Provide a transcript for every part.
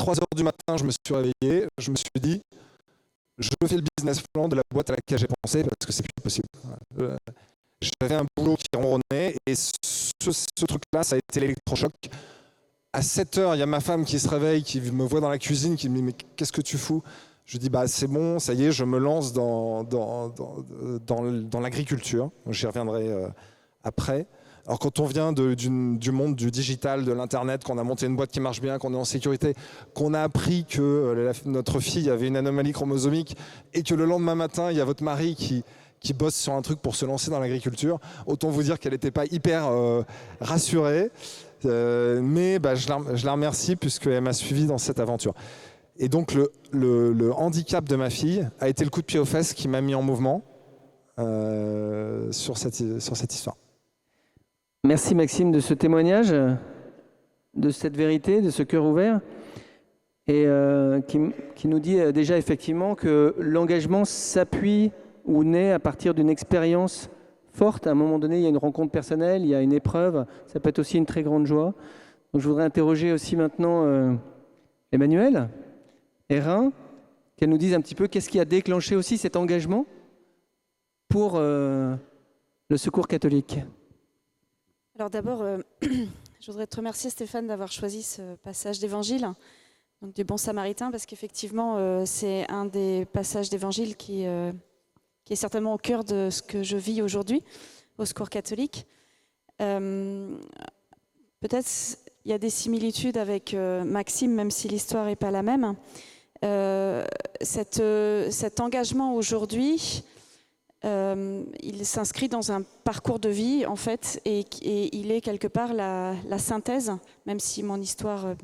3 heures du matin, je me suis réveillé, je me suis dit, je fais le business plan de la boîte à laquelle j'ai pensé parce que c'est plus possible. J'avais un boulot qui ronronnait et ce truc-là, ça a été l'électrochoc. À 7 heures, il y a ma femme qui se réveille, qui me voit dans la cuisine, qui me dit « Mais qu'est-ce que tu fous ?» Je dis « C'est bon, ça y est, je me lance dans l'agriculture. » J'y reviendrai après. Alors quand on vient du monde du digital, de l'internet, qu'on a monté une boîte qui marche bien, qu'on est en sécurité, qu'on a appris que notre fille avait une anomalie chromosomique et que le lendemain matin, il y a votre mari qui bosse sur un truc pour se lancer dans l'agriculture, autant vous dire qu'elle n'était pas hyper rassurée. Mais je la remercie puisqu'elle m'a suivi dans cette aventure. Et donc le handicap de ma fille a été le coup de pied aux fesses qui m'a mis en mouvement sur cette histoire. Merci Maxime de ce témoignage, de cette vérité, de ce cœur ouvert, et qui nous dit déjà effectivement que l'engagement s'appuie ou naît à partir d'une expérience forte. À un moment donné, il y a une rencontre personnelle, il y a une épreuve, ça peut être aussi une très grande joie. Donc je voudrais interroger aussi maintenant Emmanuelle, Hérin, qu'elle nous dise un petit peu qu'est-ce qui a déclenché aussi cet engagement pour le Secours catholique. Alors d'abord, je voudrais te remercier Stéphane d'avoir choisi ce passage d'évangile, donc du Bon Samaritain, parce qu'effectivement c'est un des passages d'évangile qui est certainement au cœur de ce que je vis aujourd'hui au Secours catholique. Peut-être il y a des similitudes avec Maxime, même si l'histoire n'est pas la même. Cet engagement aujourd'hui, il s'inscrit dans un parcours de vie en fait, et il est quelque part la synthèse, même si mon histoire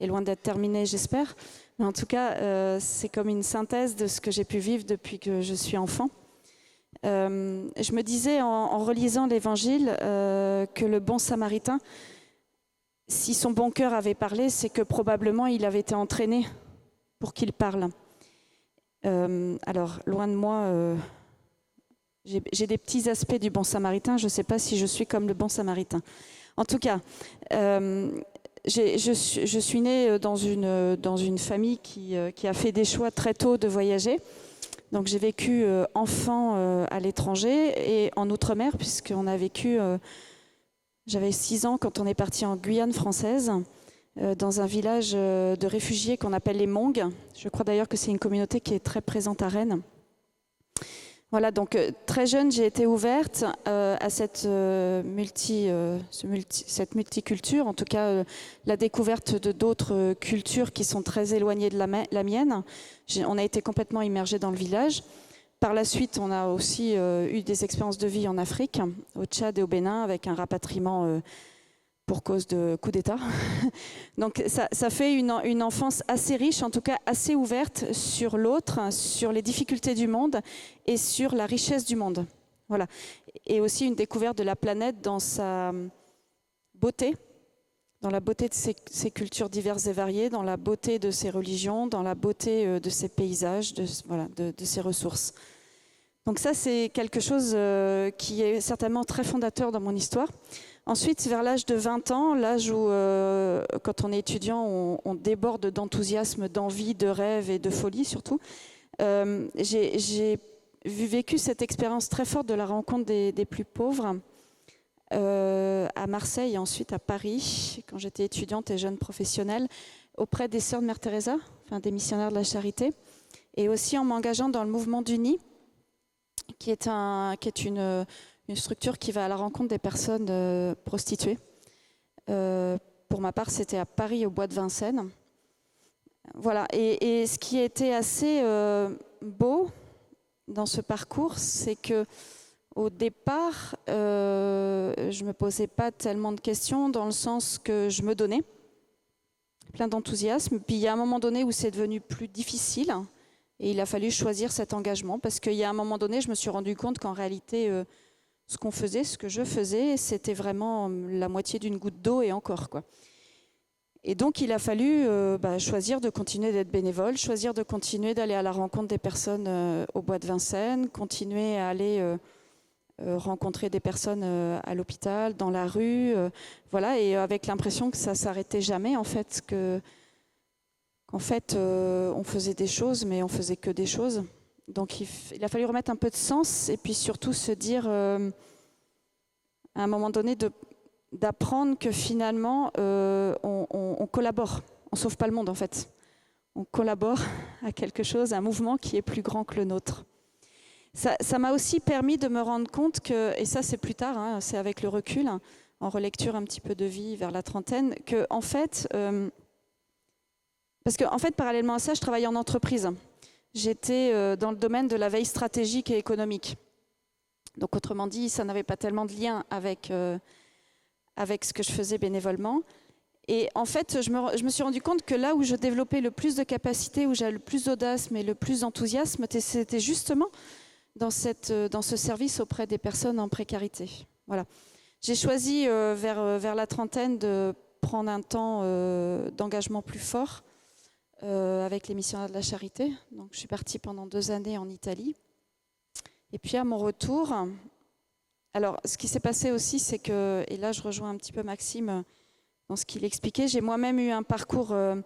est loin d'être terminée, j'espère. Mais en tout cas, c'est comme une synthèse de ce que j'ai pu vivre depuis que je suis enfant. Je me disais en relisant l'Évangile que le bon Samaritain, si son bon cœur avait parlé, c'est que probablement il avait été entraîné pour qu'il parle. Alors, loin de moi, j'ai des petits aspects du bon Samaritain. Je ne sais pas si je suis comme le bon Samaritain. En tout cas, je suis née dans une famille qui a fait des choix très tôt de voyager. Donc j'ai vécu enfant à l'étranger et en Outre-mer, puisqu'on a vécu... j'avais 6 ans quand on est parti en Guyane française, dans un village de réfugiés qu'on appelle les Mongs. Je crois d'ailleurs que c'est une communauté qui est très présente à Rennes. Voilà, donc très jeune, j'ai été ouverte à cette multiculture, en tout cas la découverte de d'autres cultures qui sont très éloignées de la mienne. On a été complètement immergés dans le village. Par la suite, on a aussi eu des expériences de vie en Afrique, au Tchad et au Bénin, avec un rapatriement pour cause de coup d'État. Donc ça fait une enfance assez riche, en tout cas assez ouverte sur l'autre, sur les difficultés du monde et sur la richesse du monde. Voilà. Et aussi une découverte de la planète dans sa beauté, dans la beauté de ses cultures diverses et variées, dans la beauté de ses religions, dans la beauté de ses paysages, de ses ressources. Donc ça, c'est quelque chose qui est certainement très fondateur dans mon histoire. Ensuite, vers l'âge de 20 ans, l'âge où, quand on est étudiant, on déborde d'enthousiasme, d'envie, de rêve et de folie surtout, j'ai vécu cette expérience très forte de la rencontre des plus pauvres à Marseille et ensuite à Paris, quand j'étais étudiante et jeune professionnelle, auprès des sœurs de Mère Teresa, enfin des missionnaires de la charité, et aussi en m'engageant dans le mouvement d'Uni, qui est une structure qui va à la rencontre des personnes prostituées. Pour ma part, c'était à Paris, au bois de Vincennes. Voilà. Et ce qui était assez beau dans ce parcours, c'est que au départ, je ne me posais pas tellement de questions, dans le sens que je me donnais plein d'enthousiasme. Puis il y a un moment donné où c'est devenu plus difficile, et il a fallu choisir cet engagement, parce qu'il y a un moment donné, je me suis rendu compte qu'en réalité, ce qu'on faisait, ce que je faisais, c'était vraiment la moitié d'une goutte d'eau et encore, quoi. Et donc, il a fallu choisir de continuer d'être bénévole, choisir de continuer d'aller à la rencontre des personnes au bois de Vincennes, continuer à aller rencontrer des personnes à l'hôpital, dans la rue, voilà, et avec l'impression que ça ne s'arrêtait jamais, en fait, qu'on qu'en fait, on faisait des choses, mais on faisait que des choses. Donc il a fallu remettre un peu de sens et puis surtout se dire, à un moment donné, d'apprendre que finalement, on collabore. On ne sauve pas le monde, en fait. On collabore à quelque chose, à un mouvement qui est plus grand que le nôtre. Ça m'a aussi permis de me rendre compte que, et ça c'est plus tard, hein, c'est avec le recul, hein, en relecture un petit peu de vie vers la trentaine, que en fait, parce qu'en fait, parallèlement à ça, je travaillais en entreprise. J'étais dans le domaine de la veille stratégique et économique. Donc autrement dit, ça n'avait pas tellement de lien avec ce que je faisais bénévolement. Et en fait, je me suis rendu compte que là où je développais le plus de capacités, où j'avais le plus d'audace, mais le plus d'enthousiasme, c'était justement dans ce service auprès des personnes en précarité. Voilà. J'ai choisi vers la trentaine de prendre un temps d'engagement plus fort avec les missionnaires de la charité. Donc, je suis partie pendant 2 années en Italie. Et puis à mon retour, alors ce qui s'est passé aussi, c'est que, et là je rejoins un petit peu Maxime dans ce qu'il expliquait, j'ai moi-même eu un parcours à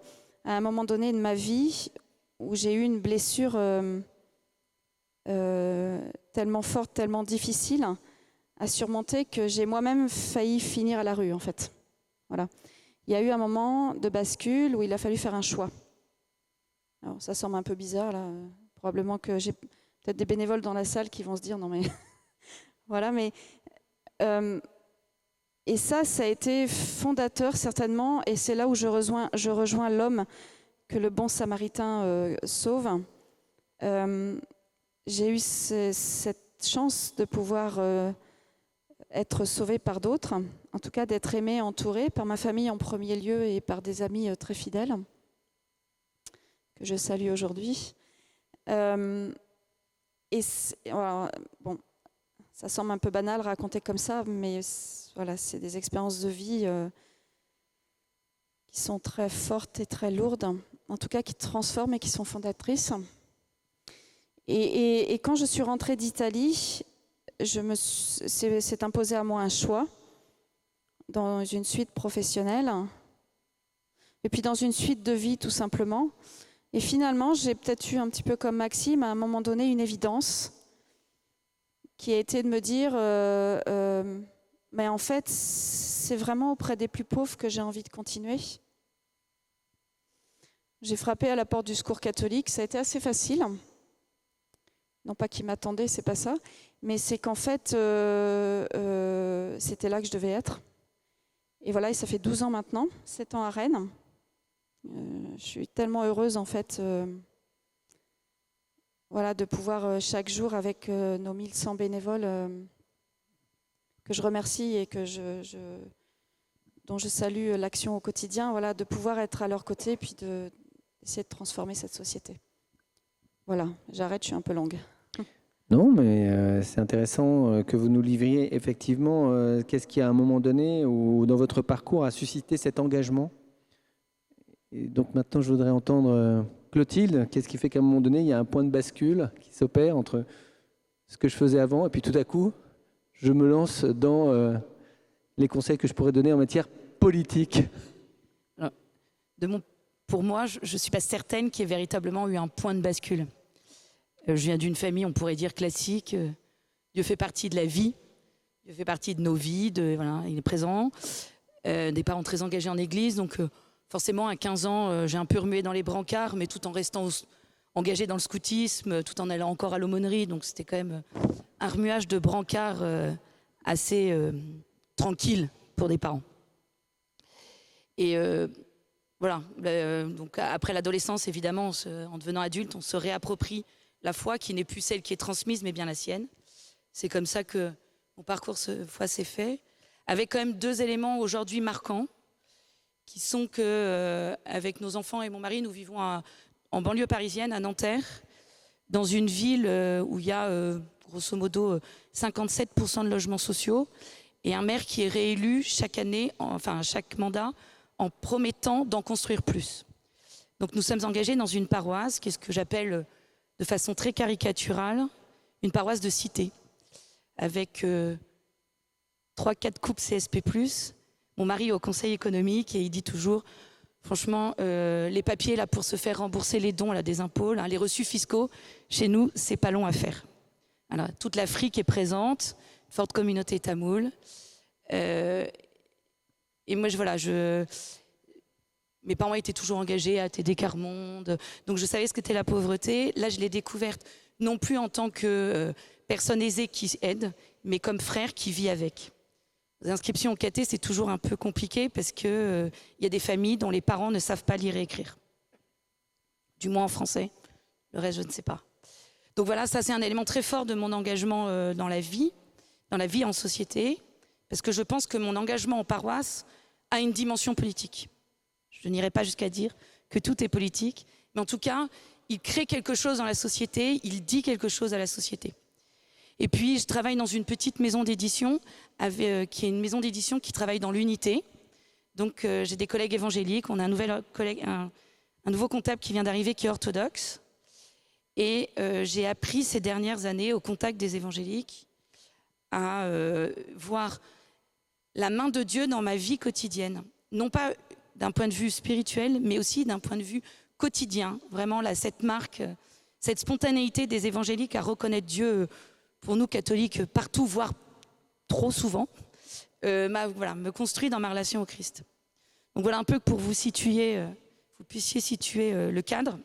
un moment donné de ma vie où j'ai eu une blessure tellement forte, tellement difficile à surmonter que j'ai moi-même failli finir à la rue en fait. Voilà. Il y a eu un moment de bascule où il a fallu faire un choix. Alors ça semble un peu bizarre là, probablement que j'ai peut-être des bénévoles dans la salle qui vont se dire non mais voilà, mais et ça a été fondateur certainement, et c'est là où je rejoins l'homme que le bon samaritain sauve. J'ai eu cette chance de pouvoir être sauvée par d'autres, en tout cas d'être aimée, entourée par ma famille en premier lieu et par des amis très fidèles que je salue aujourd'hui. Et voilà, bon, ça semble un peu banal raconter comme ça, mais voilà, c'est des expériences de vie qui sont très fortes et très lourdes, en tout cas qui transforment et qui sont fondatrices. Et quand je suis rentrée d'Italie, s'est imposé à moi un choix dans une suite professionnelle et puis dans une suite de vie tout simplement. Et finalement, j'ai peut-être eu un petit peu comme Maxime, à un moment donné, une évidence qui a été de me dire mais en fait, c'est vraiment auprès des plus pauvres que j'ai envie de continuer. J'ai frappé à la porte du Secours catholique, ça a été assez facile. Non pas qu'ils m'attendaient, c'est pas ça, mais c'est qu'en fait, c'était là que je devais être. Et voilà, et ça fait 12 ans maintenant, 7 ans à Rennes. Je suis tellement heureuse en fait voilà, de pouvoir chaque jour avec nos 1100 bénévoles que je remercie et dont je salue l'action au quotidien, voilà, de pouvoir être à leur côté et puis d'essayer de transformer cette société. Voilà, j'arrête, je suis un peu longue. Non, mais c'est intéressant que vous nous livriez effectivement qu'est-ce qui à un moment donné ou dans votre parcours a suscité cet engagement. Et donc maintenant je voudrais entendre Clotilde, qu'est-ce qui fait qu'à un moment donné il y a un point de bascule qui s'opère entre ce que je faisais avant et puis tout à coup je me lance dans les conseils que je pourrais donner en matière politique. Alors, pour moi, je ne suis pas certaine qu'il y ait véritablement eu un point de bascule. Je viens d'une famille, on pourrait dire, classique. Dieu fait partie de la vie, Dieu fait partie de nos vies, voilà, il est présent. Des parents très engagés en église, donc forcément à 15 ans, j'ai un peu remué dans les brancards, mais tout en restant engagé dans le scoutisme, tout en allant encore à l'aumônerie, donc c'était quand même un remuage de brancards assez tranquille pour des parents. Et voilà, donc après l'adolescence, évidemment, en devenant adulte, on se réapproprie la foi qui n'est plus celle qui est transmise, mais bien la sienne. C'est comme ça que mon parcours foi s'est fait, avec quand même 2 éléments aujourd'hui marquants, qui sont que, avec nos enfants et mon mari, nous vivons en banlieue parisienne, à Nanterre, dans une ville où il y a grosso modo 57% de logements sociaux, et un maire qui est réélu chaque année, enfin chaque mandat, en promettant d'en construire plus. Donc nous sommes engagés dans une paroisse, qui est ce que j'appelle de façon très caricaturale, une paroisse de cité, avec 3-4 couples CSP+. Mon mari est au conseil économique et il dit toujours Franchement, les papiers là pour se faire rembourser les dons là, des impôts, là, les reçus fiscaux, chez nous, c'est pas long à faire. Alors, toute l'Afrique est présente, forte communauté tamoule. Et moi, mes parents étaient toujours engagés à TD Quart Monde, donc je savais ce qu'était la pauvreté. Là, je l'ai découverte non plus en tant que personne aisée qui aide, mais comme frère qui vit avec. Les inscriptions au caté, c'est toujours un peu compliqué parce qu'il y a des familles dont les parents ne savent pas lire et écrire. Du moins en français. Le reste, je ne sais pas. Donc voilà, ça c'est un élément très fort de mon engagement dans la vie en société, parce que je pense que mon engagement en paroisse a une dimension politique. Je n'irai pas jusqu'à dire que tout est politique, mais en tout cas, il crée quelque chose dans la société, il dit quelque chose à la société. Et puis, je travaille dans une petite maison d'édition, qui est une maison d'édition qui travaille dans l'unité. Donc, j'ai des collègues évangéliques, on a un nouveau comptable qui vient d'arriver, qui est orthodoxe. Et j'ai appris ces dernières années, au contact des évangéliques, à voir la main de Dieu dans ma vie quotidienne. Non pas d'un point de vue spirituel, mais aussi d'un point de vue quotidien. Vraiment, là, cette marque, cette spontanéité des évangéliques à reconnaître Dieu, pour nous catholiques, partout, voire trop souvent, me construit dans ma relation au Christ. Donc voilà un peu pour vous puissiez situer le cadre.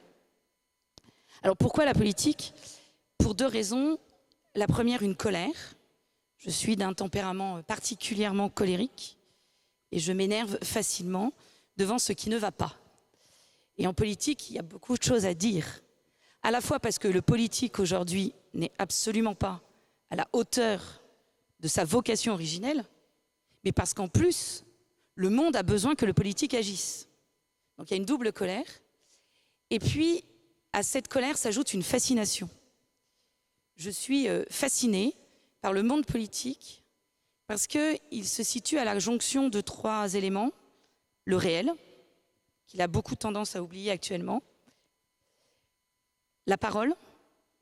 Alors pourquoi la politique ? Pour 2 raisons. La première, une colère. Je suis d'un tempérament particulièrement colérique et je m'énerve facilement devant ce qui ne va pas. Et en politique, il y a beaucoup de choses à dire. À la fois parce que le politique aujourd'hui n'est absolument pas à la hauteur de sa vocation originelle, mais parce qu'en plus, le monde a besoin que le politique agisse. Donc il y a une double colère. Et puis, à cette colère s'ajoute une fascination. Je suis fascinée par le monde politique parce qu'il se situe à la jonction de 3 éléments. Le réel, qu'il a beaucoup tendance à oublier actuellement. La parole,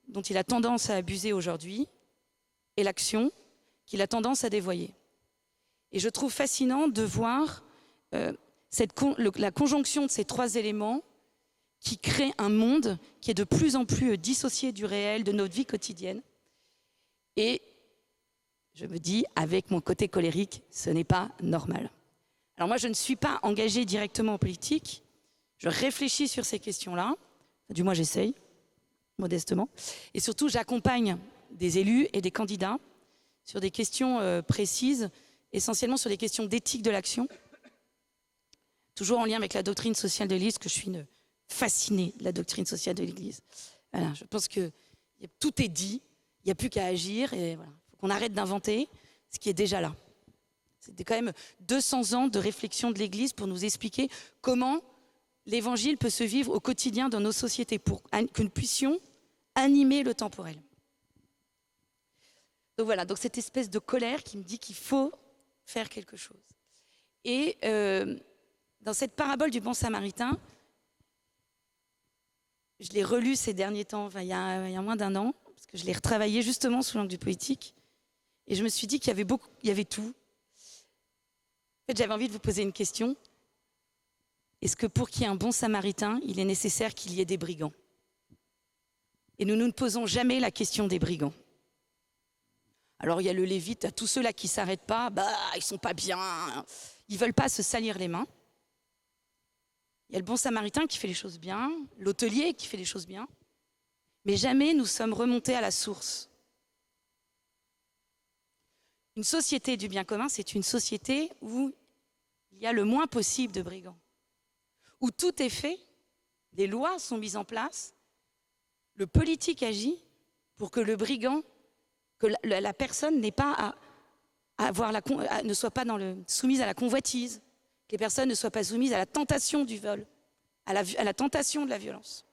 dont il a tendance à abuser aujourd'hui. Et l'action, qu'il a tendance à dévoyer. Et je trouve fascinant de voir la conjonction de ces 3 éléments qui crée un monde qui est de plus en plus dissocié du réel, de notre vie quotidienne. Et je me dis, avec mon côté colérique, ce n'est pas normal. Alors moi, je ne suis pas engagée directement en politique. Je réfléchis sur ces questions-là. Du moins, j'essaye, modestement. Et surtout, j'accompagne des élus et des candidats sur des questions précises, essentiellement sur des questions d'éthique de l'action, toujours en lien avec la doctrine sociale de l'Église, que je suis une fascinée de la doctrine sociale de l'Église. Voilà, je pense que tout est dit, il n'y a plus qu'à agir, et voilà, il faut qu'on arrête d'inventer ce qui est déjà là. C'était quand même 200 ans de réflexion de l'Église pour nous expliquer comment l'Évangile peut se vivre au quotidien dans nos sociétés, pour que nous puissions animer le temporel. Donc voilà, donc cette espèce de colère qui me dit qu'il faut faire quelque chose. Et dans cette parabole du bon samaritain, je l'ai relue ces derniers temps, il y a moins d'1 an, parce que je l'ai retravaillé justement sous l'angle du politique, et je me suis dit qu'il y avait tout. En fait, j'avais envie de vous poser une question. Est-ce que pour qu'il y ait un bon samaritain, il est nécessaire qu'il y ait des brigands ? Et nous ne posons jamais la question des brigands. Alors il y a le lévite, à tous ceux-là qui ne s'arrêtent pas, ils sont pas bien, ils ne veulent pas se salir les mains. Il y a le bon samaritain qui fait les choses bien, l'hôtelier qui fait les choses bien, mais jamais nous sommes remontés à la source. Une société du bien commun, c'est une société où il y a le moins possible de brigands, où tout est fait, les lois sont mises en place, le politique agit pour que le brigand, que la personne n'ait pas ne soit pas soumise à la convoitise, que les personnes ne soient pas soumises à la tentation du vol, à la tentation de la violence.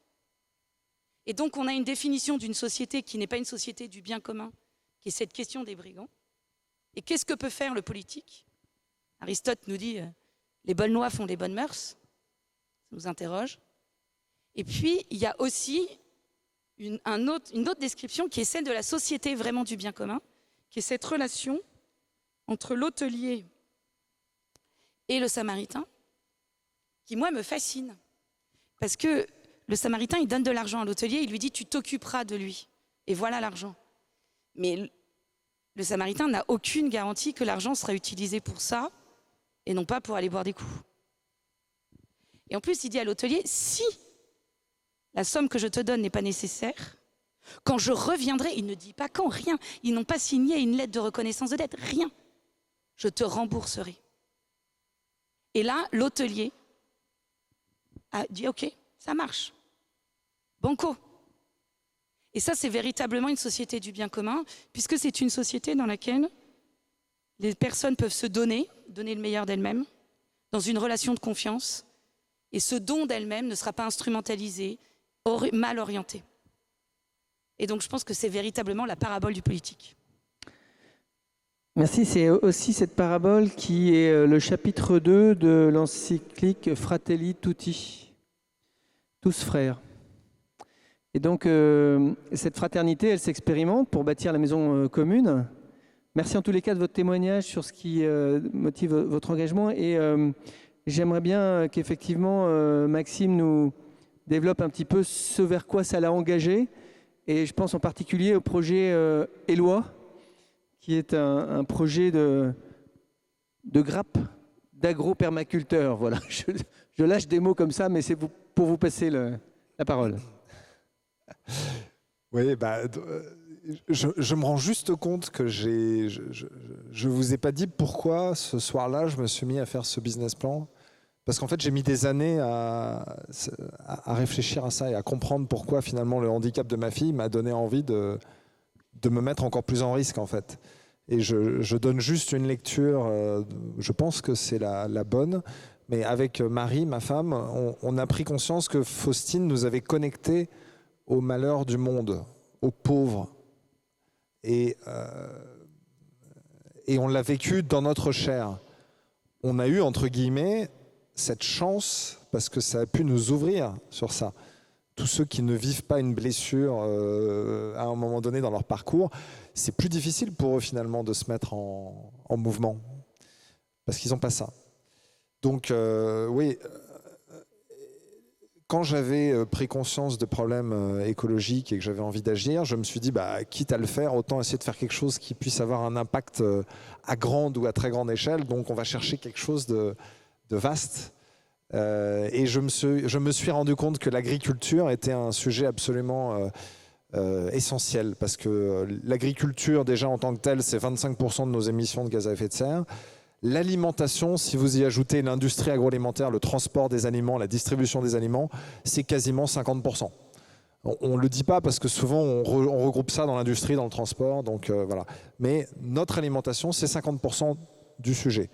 Et donc on a une définition d'une société qui n'est pas une société du bien commun, qui est cette question des brigands. Et qu'est-ce que peut faire le politique ? Aristote nous dit les bonnes lois font les bonnes mœurs, ça nous interroge. Et puis il y a aussi une autre description qui est celle de la société vraiment du bien commun, qui est cette relation entre l'hôtelier et le samaritain, qui, moi, me fascine. Parce que le Samaritain, il donne de l'argent à l'hôtelier, il lui dit « tu t'occuperas de lui ». Et voilà l'argent. Mais le Samaritain n'a aucune garantie que l'argent sera utilisé pour ça et non pas pour aller boire des coups. Et en plus, il dit à l'hôtelier « si la somme que je te donne n'est pas nécessaire, quand je reviendrai, il ne dit pas quand, rien. Ils n'ont pas signé une lettre de reconnaissance de dette, rien. Je te rembourserai. » Et là, l'hôtelier a dit « ok, ça marche. Banco. » Et ça, c'est véritablement une société du bien commun, puisque c'est une société dans laquelle les personnes peuvent se donner le meilleur d'elles-mêmes, dans une relation de confiance, et ce don d'elles-mêmes ne sera pas instrumentalisé, mal orienté. Et donc, je pense que c'est véritablement la parabole du politique. Merci. C'est aussi cette parabole qui est le chapitre 2 de l'encyclique Fratelli Tutti, tous frères. Et donc, cette fraternité, elle s'expérimente pour bâtir la maison commune. Merci en tous les cas de votre témoignage sur ce qui motive votre engagement. Et j'aimerais bien qu'effectivement, Maxime nous développe un petit peu ce vers quoi ça l'a engagé. Et je pense en particulier au projet Éloi, qui est un projet de grappe d'agro-permaculteurs. Voilà, je lâche des mots comme ça, mais c'est pour vous passer la parole. Oui, je me rends juste compte que je vous ai pas dit pourquoi ce soir-là je me suis mis à faire ce business plan. Parce qu'en fait, j'ai mis des années à réfléchir à ça et à comprendre pourquoi finalement le handicap de ma fille m'a donné envie de me mettre encore plus en risque en fait. Et je donne juste une lecture, je pense que c'est la bonne, mais avec Marie, ma femme, on a pris conscience que Faustine nous avait connectés au malheur du monde, aux pauvres. Et on l'a vécu dans notre chair. On a eu, entre guillemets, cette chance, parce que ça a pu nous ouvrir sur ça. Tous ceux qui ne vivent pas une blessure à un moment donné dans leur parcours, c'est plus difficile pour eux finalement de se mettre en mouvement, parce qu'ils n'ont pas ça. Donc oui, quand j'avais pris conscience de problèmes écologiques et que j'avais envie d'agir, je me suis dit, quitte à le faire, autant essayer de faire quelque chose qui puisse avoir un impact à grande ou à très grande échelle. Donc on va chercher quelque chose de vaste. Et je me suis rendu compte que l'agriculture était un sujet absolument essentiel, parce que l'agriculture, déjà en tant que telle, c'est 25% de nos émissions de gaz à effet de serre. L'alimentation, si vous y ajoutez l'industrie agroalimentaire, le transport des aliments, la distribution des aliments, c'est quasiment 50%. On ne le dit pas parce que souvent on regroupe ça dans l'industrie, dans le transport, donc voilà. Mais notre alimentation, c'est 50% du sujet.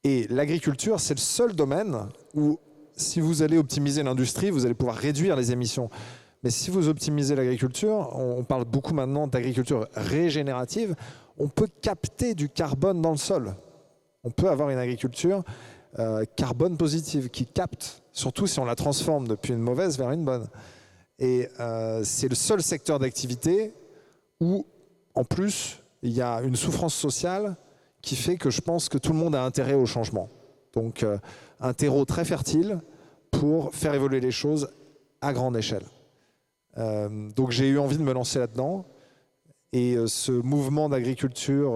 Et l'agriculture, c'est le seul domaine où, si vous allez optimiser l'industrie, vous allez pouvoir réduire les émissions. Mais si vous optimisez l'agriculture, on parle beaucoup maintenant d'agriculture régénérative, on peut capter du carbone dans le sol. On peut avoir une agriculture carbone positive qui capte, surtout si on la transforme depuis une mauvaise vers une bonne. Et c'est le seul secteur d'activité où, en plus, il y a une souffrance sociale qui fait que je pense que tout le monde a intérêt au changement. Donc un terreau très fertile pour faire évoluer les choses à grande échelle. Donc j'ai eu envie de me lancer là-dedans. Et ce mouvement d'agriculture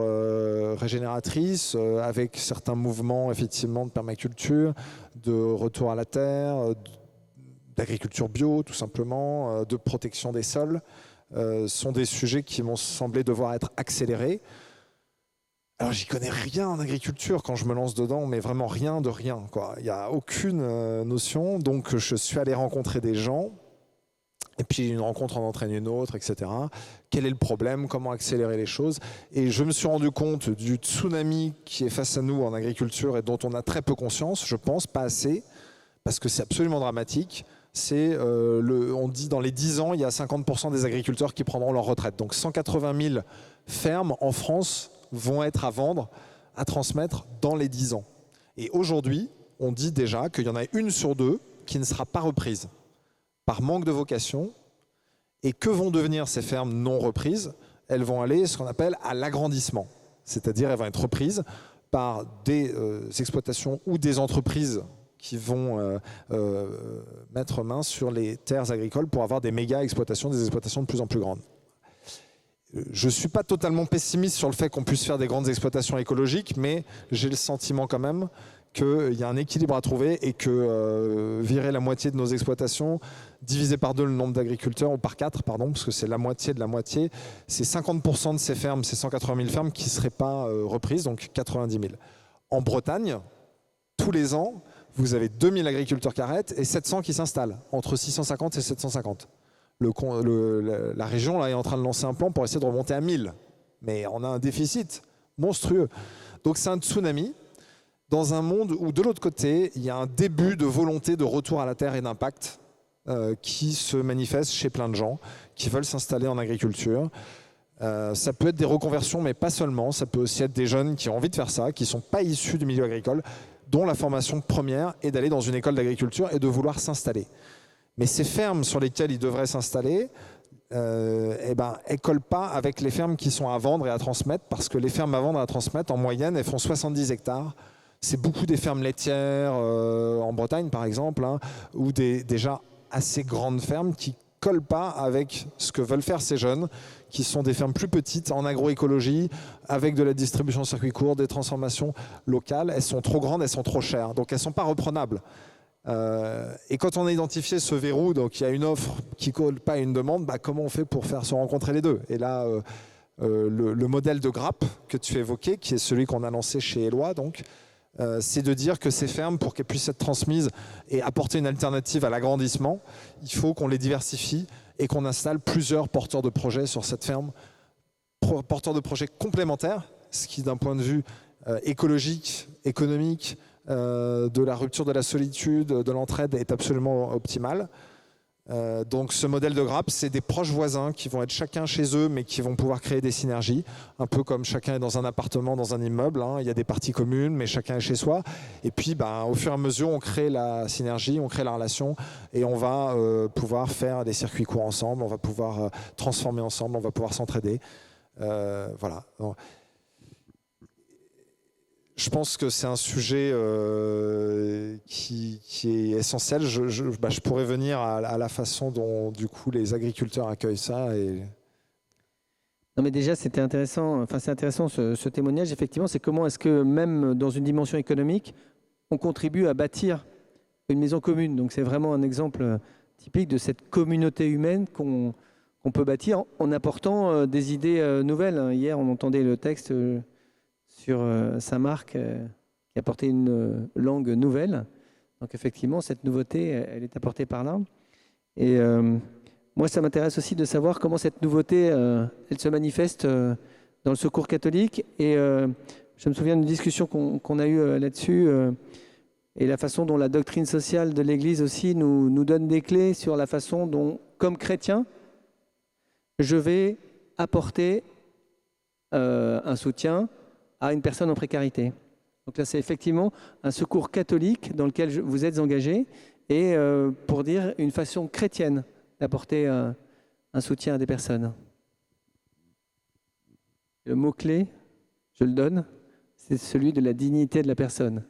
régénératrice, avec certains mouvements effectivement de permaculture, de retour à la terre, d'agriculture bio tout simplement, de protection des sols, sont des sujets qui m'ont semblé devoir être accélérés. Alors j'y connais rien en agriculture quand je me lance dedans, mais vraiment rien de rien, quoi. Il n'y a aucune notion, donc je suis allé rencontrer des gens, et puis une rencontre en entraîne une autre, etc. Quel est le problème? Comment accélérer les choses? Et je me suis rendu compte du tsunami qui est face à nous en agriculture et dont on a très peu conscience, je pense, pas assez, parce que c'est absolument dramatique. C'est, on dit dans les 10 ans, il y a 50% des agriculteurs qui prendront leur retraite. Donc 180 000 fermes en France vont être à vendre, à transmettre dans les 10 ans. Et aujourd'hui, on dit déjà qu'il y en a 1 sur 2 qui ne sera pas reprise par manque de vocation. Et que vont devenir ces fermes non reprises? Elles vont aller, ce qu'on appelle, à l'agrandissement. C'est-à-dire, elles vont être reprises par des exploitations ou des entreprises qui vont mettre main sur les terres agricoles pour avoir des méga exploitations, des exploitations de plus en plus grandes. Je ne suis pas totalement pessimiste sur le fait qu'on puisse faire des grandes exploitations écologiques, mais j'ai le sentiment quand même qu'il y a un équilibre à trouver et que virer la moitié de nos exploitations, diviser par 2 le nombre d'agriculteurs, ou par 4, pardon, parce que c'est la moitié de la moitié, c'est 50% de ces fermes, ces 180 000 fermes qui ne seraient pas reprises, donc 90 000. En Bretagne, tous les ans, vous avez 2000 agriculteurs qui arrêtent et 700 qui s'installent, entre 650 et 750. La région là, est en train de lancer un plan pour essayer de remonter à 1000. Mais on a un déficit monstrueux. Donc c'est un tsunami dans un monde où de l'autre côté, il y a un début de volonté de retour à la terre et d'impact qui se manifeste chez plein de gens qui veulent s'installer en agriculture. Ça peut être des reconversions, mais pas seulement. Ça peut aussi être des jeunes qui ont envie de faire ça, qui ne sont pas issus du milieu agricole, dont la formation première est d'aller dans une école d'agriculture et de vouloir s'installer. Mais ces fermes sur lesquelles ils devraient s'installer, elles ne collent pas avec les fermes qui sont à vendre et à transmettre, parce que les fermes à vendre et à transmettre, en moyenne, elles font 70 hectares. C'est beaucoup des fermes laitières en Bretagne, par exemple, hein, ou déjà assez grandes fermes qui ne collent pas avec ce que veulent faire ces jeunes, qui sont des fermes plus petites, en agroécologie, avec de la distribution de circuits courts, des transformations locales. Elles sont trop grandes, elles sont trop chères, donc elles ne sont pas reprenables. Et quand on a identifié ce verrou, donc il y a une offre qui ne colle pas à une demande, comment on fait pour faire se rencontrer les deux? Et là, le modèle de grappe que tu évoquais, qui est celui qu'on a lancé chez Eloi, donc, c'est de dire que ces fermes, pour qu'elles puissent être transmises et apporter une alternative à l'agrandissement, il faut qu'on les diversifie et qu'on installe plusieurs porteurs de projets sur cette ferme, porteurs de projets complémentaires, ce qui d'un point de vue écologique, économique, de la rupture de la solitude, de l'entraide est absolument optimal. Donc ce modèle de grappe, c'est des proches voisins qui vont être chacun chez eux, mais qui vont pouvoir créer des synergies, un peu comme chacun est dans un appartement, dans un immeuble, hein. Il y a des parties communes, mais chacun est chez soi. Et puis au fur et à mesure, on crée la synergie, on crée la relation, et on va pouvoir faire des circuits courts ensemble, on va pouvoir transformer ensemble, on va pouvoir s'entraider. Voilà. Donc, je pense que c'est un sujet qui est essentiel. Je pourrais venir à la façon dont, du coup, les agriculteurs accueillent ça. Non, mais déjà, c'était intéressant. Enfin, c'est intéressant ce témoignage. Effectivement, c'est comment est-ce que même dans une dimension économique, on contribue à bâtir une maison commune. Donc, c'est vraiment un exemple typique de cette communauté humaine qu'on peut bâtir en apportant des idées nouvelles. Hier, on entendait le texte sur Saint-Marc qui apportait une langue nouvelle. Donc effectivement, cette nouveauté, elle est apportée par là. Et moi, ça m'intéresse aussi de savoir comment cette nouveauté, elle se manifeste dans le Secours catholique. Et je me souviens d'une discussion qu'on a eue là-dessus et la façon dont la doctrine sociale de l'Église aussi nous donne des clés sur la façon dont, comme chrétien, je vais apporter un soutien à une personne en précarité. Donc là, c'est effectivement un secours catholique dans lequel vous êtes engagé et pour dire une façon chrétienne d'apporter un soutien à des personnes. Le mot-clé, je le donne, c'est celui de la dignité de la personne.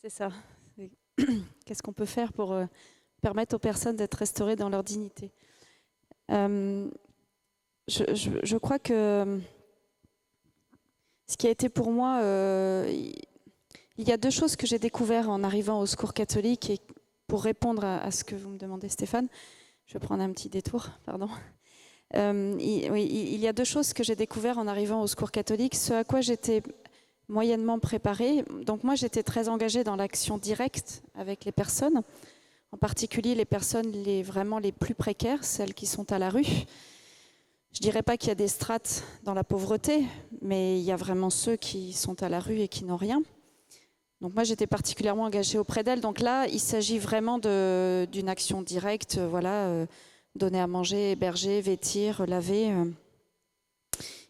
C'est ça. Qu'est-ce qu'on peut faire pour permettre aux personnes d'être restaurées dans leur dignité? Je crois que ce qui a été pour moi, il y a deux choses que j'ai découvertes en arrivant au Secours catholique et pour répondre à ce que vous me demandez, Stéphane. Je vais prendre un petit détour, pardon. Il y a deux choses que j'ai découvertes en arrivant au Secours catholique, ce à quoi j'étais moyennement préparée. Donc moi, j'étais très engagée dans l'action directe avec les personnes, en particulier les personnes vraiment les plus précaires, celles qui sont à la rue. Je ne dirais pas qu'il y a des strates dans la pauvreté, mais il y a vraiment ceux qui sont à la rue et qui n'ont rien. Donc moi, j'étais particulièrement engagée auprès d'elles. Donc là, il s'agit vraiment d'une action directe, donner à manger, héberger, vêtir, laver.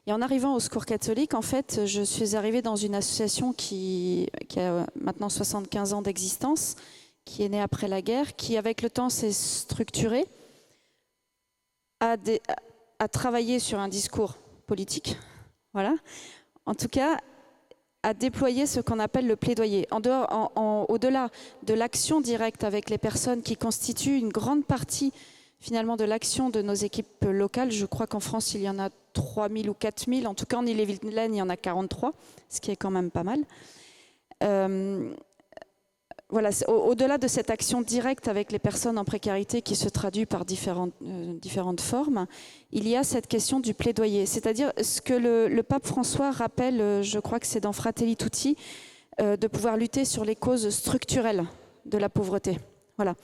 Et en arrivant au Secours catholique, en fait, je suis arrivée dans une association qui a maintenant 75 ans d'existence, qui est née après la guerre, qui avec le temps s'est structurée, à travailler sur un discours politique, voilà. En tout cas, à déployer ce qu'on appelle le plaidoyer. Au-delà de l'action directe avec les personnes qui constituent une grande partie finalement de l'action de nos équipes locales, je crois qu'en France il y en a 3000 ou 4000, en tout cas en Ille-et-Vilaine il y en a 43, ce qui est quand même pas mal. Voilà, au-delà de cette action directe avec les personnes en précarité qui se traduit par différentes formes, il y a cette question du plaidoyer, c'est-à-dire ce que le pape François rappelle, je crois que c'est dans Fratelli Tutti, de pouvoir lutter sur les causes structurelles de la pauvreté. Voilà.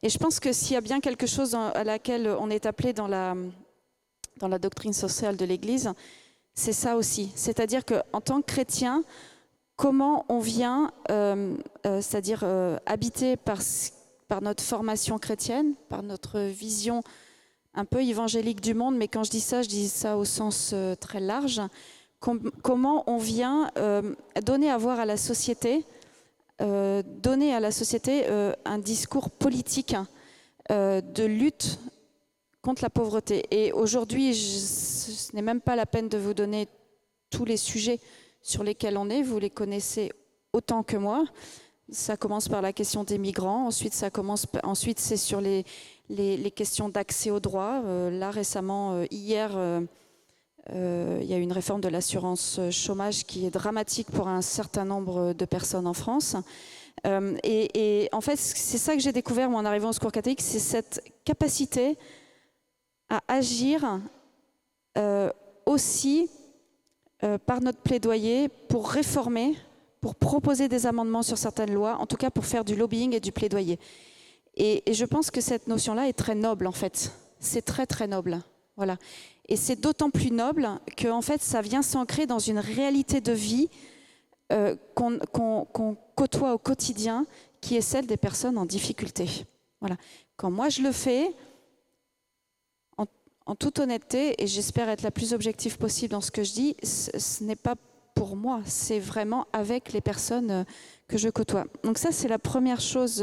Et je pense que s'il y a bien quelque chose à laquelle on est appelé dans la doctrine sociale de l'Église, c'est ça aussi. C'est-à-dire qu'en tant que chrétien, comment on vient, c'est-à-dire habité par notre formation chrétienne, par notre vision un peu évangélique du monde, mais quand je dis ça au sens très large, comment on vient donner à voir à la société, un discours politique de lutte contre la pauvreté. Et aujourd'hui, ce n'est même pas la peine de vous donner tous les sujets sur lesquels on est, vous les connaissez autant que moi. Ça commence par la question des migrants, ensuite c'est sur les questions d'accès aux droits. Là récemment, hier, il y a une réforme de l'assurance chômage qui est dramatique pour un certain nombre de personnes en France. Et en fait, c'est ça que j'ai découvert moi, en arrivant au Secours catholique, c'est cette capacité à agir aussi par notre plaidoyer pour réformer, pour proposer des amendements sur certaines lois, en tout cas pour faire du lobbying et du plaidoyer. Et je pense que cette notion-là est très noble en fait. C'est très très noble. Voilà. Et c'est d'autant plus noble que en fait, ça vient s'ancrer dans une réalité de vie qu'on côtoie au quotidien, qui est celle des personnes en difficulté. Voilà. Quand moi je le fais, en toute honnêteté, et j'espère être la plus objective possible dans ce que je dis, ce n'est pas pour moi, c'est vraiment avec les personnes que je côtoie. Donc ça, c'est la première chose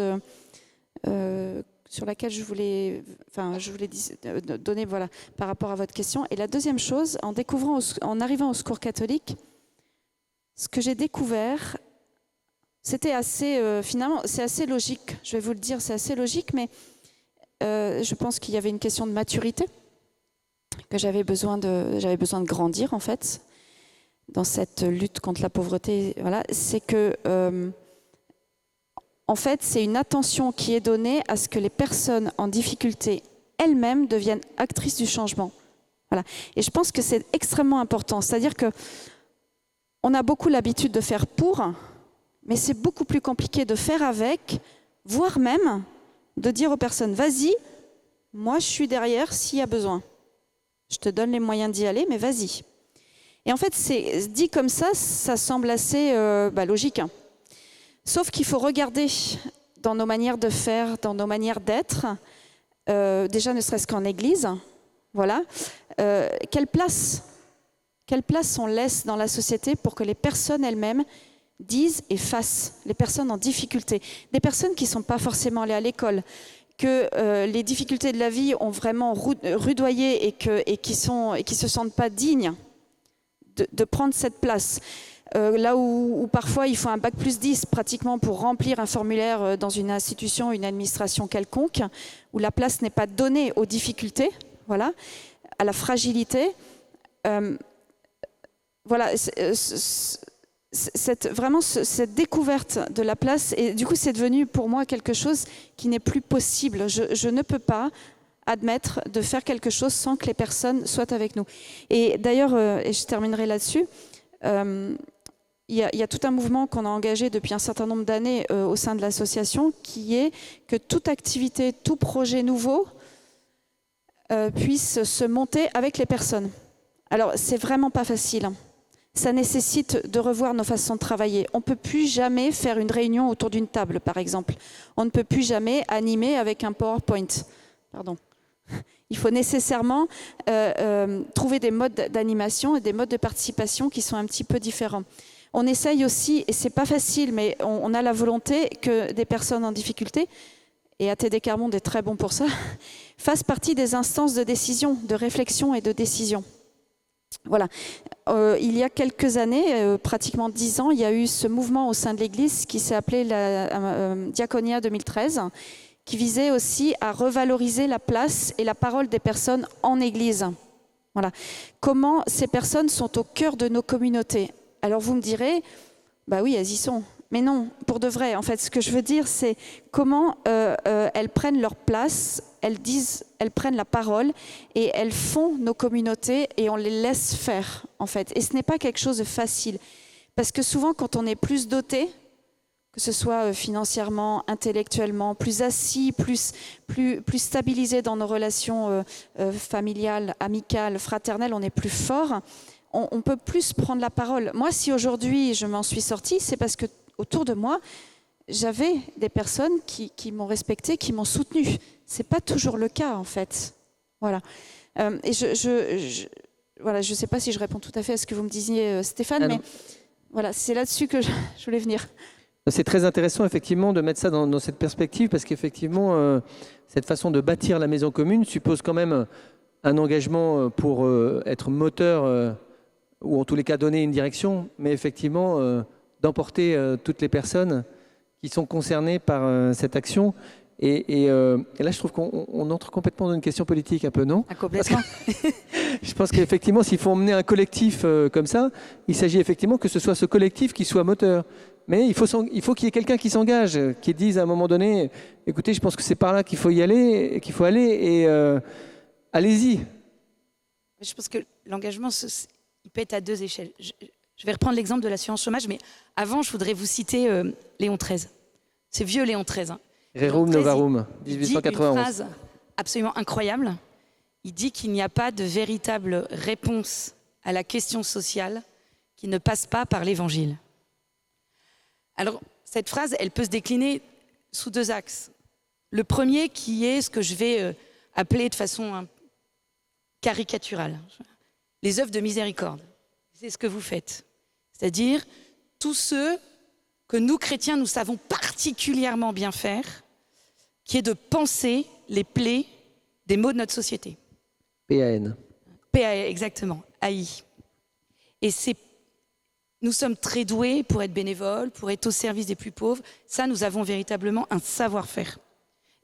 sur laquelle je voulais donner voilà, par rapport à votre question. Et la deuxième chose, en arrivant au Secours catholique, ce que j'ai découvert, c'était finalement, c'est assez logique, je vais vous le dire, c'est assez logique, mais je pense qu'il y avait une question de maturité, que j'avais besoin de grandir en fait dans cette lutte contre la pauvreté. Voilà, c'est que en fait c'est une attention qui est donnée à ce que les personnes en difficulté elles-mêmes deviennent actrices du changement. Voilà, et je pense que c'est extrêmement important. C'est-à-dire que on a beaucoup l'habitude de faire pour, mais c'est beaucoup plus compliqué de faire avec, voire même de dire aux personnes vas-y, moi je suis derrière s'il y a besoin. Je te donne les moyens d'y aller, mais vas-y. Et en fait, c'est dit comme ça, ça semble assez logique. Hein. Sauf qu'il faut regarder dans nos manières de faire, dans nos manières d'être, déjà ne serait-ce qu'en Église, voilà, quelle place on laisse dans la société pour que les personnes elles-mêmes disent et fassent, les personnes en difficulté, des personnes qui ne sont pas forcément allées à l'école, que les difficultés de la vie ont vraiment rudoyé et qui se sentent pas dignes de prendre cette place. Là où parfois il faut un bac plus 10 pratiquement pour remplir un formulaire dans une institution, une administration quelconque, où la place n'est pas donnée aux difficultés, voilà, à la fragilité. Voilà, cette découverte de la place, et du coup c'est devenu pour moi quelque chose qui n'est plus possible. Je ne peux pas admettre de faire quelque chose sans que les personnes soient avec nous. Et d'ailleurs, et je terminerai là-dessus, il y a tout un mouvement qu'on a engagé depuis un certain nombre d'années au sein de l'association, qui est que toute activité, tout projet nouveau puisse se monter avec les personnes. Alors c'est vraiment pas facile, hein. Ça nécessite de revoir nos façons de travailler. On ne peut plus jamais faire une réunion autour d'une table, par exemple. On ne peut plus jamais animer avec un PowerPoint. Pardon. Il faut nécessairement trouver des modes d'animation et des modes de participation qui sont un petit peu différents. On essaye aussi, et c'est pas facile, mais on a la volonté que des personnes en difficulté, et ATD Quart Monde est très bon pour ça, fassent partie des instances de décision, de réflexion et de décision. Voilà. Il y a quelques années, pratiquement 10 ans, il y a eu ce mouvement au sein de l'Église qui s'est appelé la Diaconia 2013, qui visait aussi à revaloriser la place et la parole des personnes en Église. Voilà. Comment ces personnes sont au cœur de nos communautés. Alors vous me direz, bah oui, elles y sont. Mais non, pour de vrai. En fait, ce que je veux dire, c'est comment elles prennent leur place, elles prennent la parole et elles font nos communautés et on les laisse faire, en fait. Et ce n'est pas quelque chose de facile. Parce que souvent, quand on est plus doté, que ce soit financièrement, intellectuellement, plus assis, plus stabilisé dans nos relations familiales, amicales, fraternelles, on est plus fort, on peut plus prendre la parole. Moi, si aujourd'hui je m'en suis sortie, c'est parce que autour de moi, j'avais des personnes qui m'ont respectée, qui m'ont soutenue. C'est pas toujours le cas, en fait. Voilà. Et voilà, je sais pas si je réponds tout à fait à ce que vous me disiez, Stéphane, mais voilà, c'est là-dessus que je voulais venir. C'est très intéressant, effectivement, de mettre ça dans cette perspective, parce qu'effectivement, cette façon de bâtir la maison commune suppose quand même un engagement pour être moteur, ou en tous les cas donner une direction, mais effectivement d'emporter toutes les personnes qui sont concernées par cette action. Et là, je trouve qu'on entre complètement dans une question politique un peu, non ? Complètement. Je pense qu'effectivement, s'il faut emmener un collectif comme ça, il s'agit effectivement que ce soit ce collectif qui soit moteur. Mais il faut qu'il y ait quelqu'un qui s'engage, qui dise à un moment donné, écoutez, je pense que c'est par là qu'il faut y aller, et allez-y. Je pense que l'engagement, il peut être à deux échelles. Je vais reprendre l'exemple de l'assurance chômage, mais avant, je voudrais vous citer Léon XIII. C'est vieux Léon XIII. Hein. Rerum Novarum, 1891. Il dit une phrase absolument incroyable. Il dit qu'il n'y a pas de véritable réponse à la question sociale qui ne passe pas par l'Évangile. Alors, cette phrase, elle peut se décliner sous deux axes. Le premier qui est ce que je vais appeler de façon caricaturale, les œuvres de miséricorde. C'est ce que vous faites. C'est-à-dire tous ceux que nous, chrétiens, nous savons particulièrement bien faire, qui est de penser les plaies des maux de notre société. PAN. PAN, exactement, AI. Et nous sommes très doués pour être bénévoles, pour être au service des plus pauvres. Ça, nous avons véritablement un savoir-faire.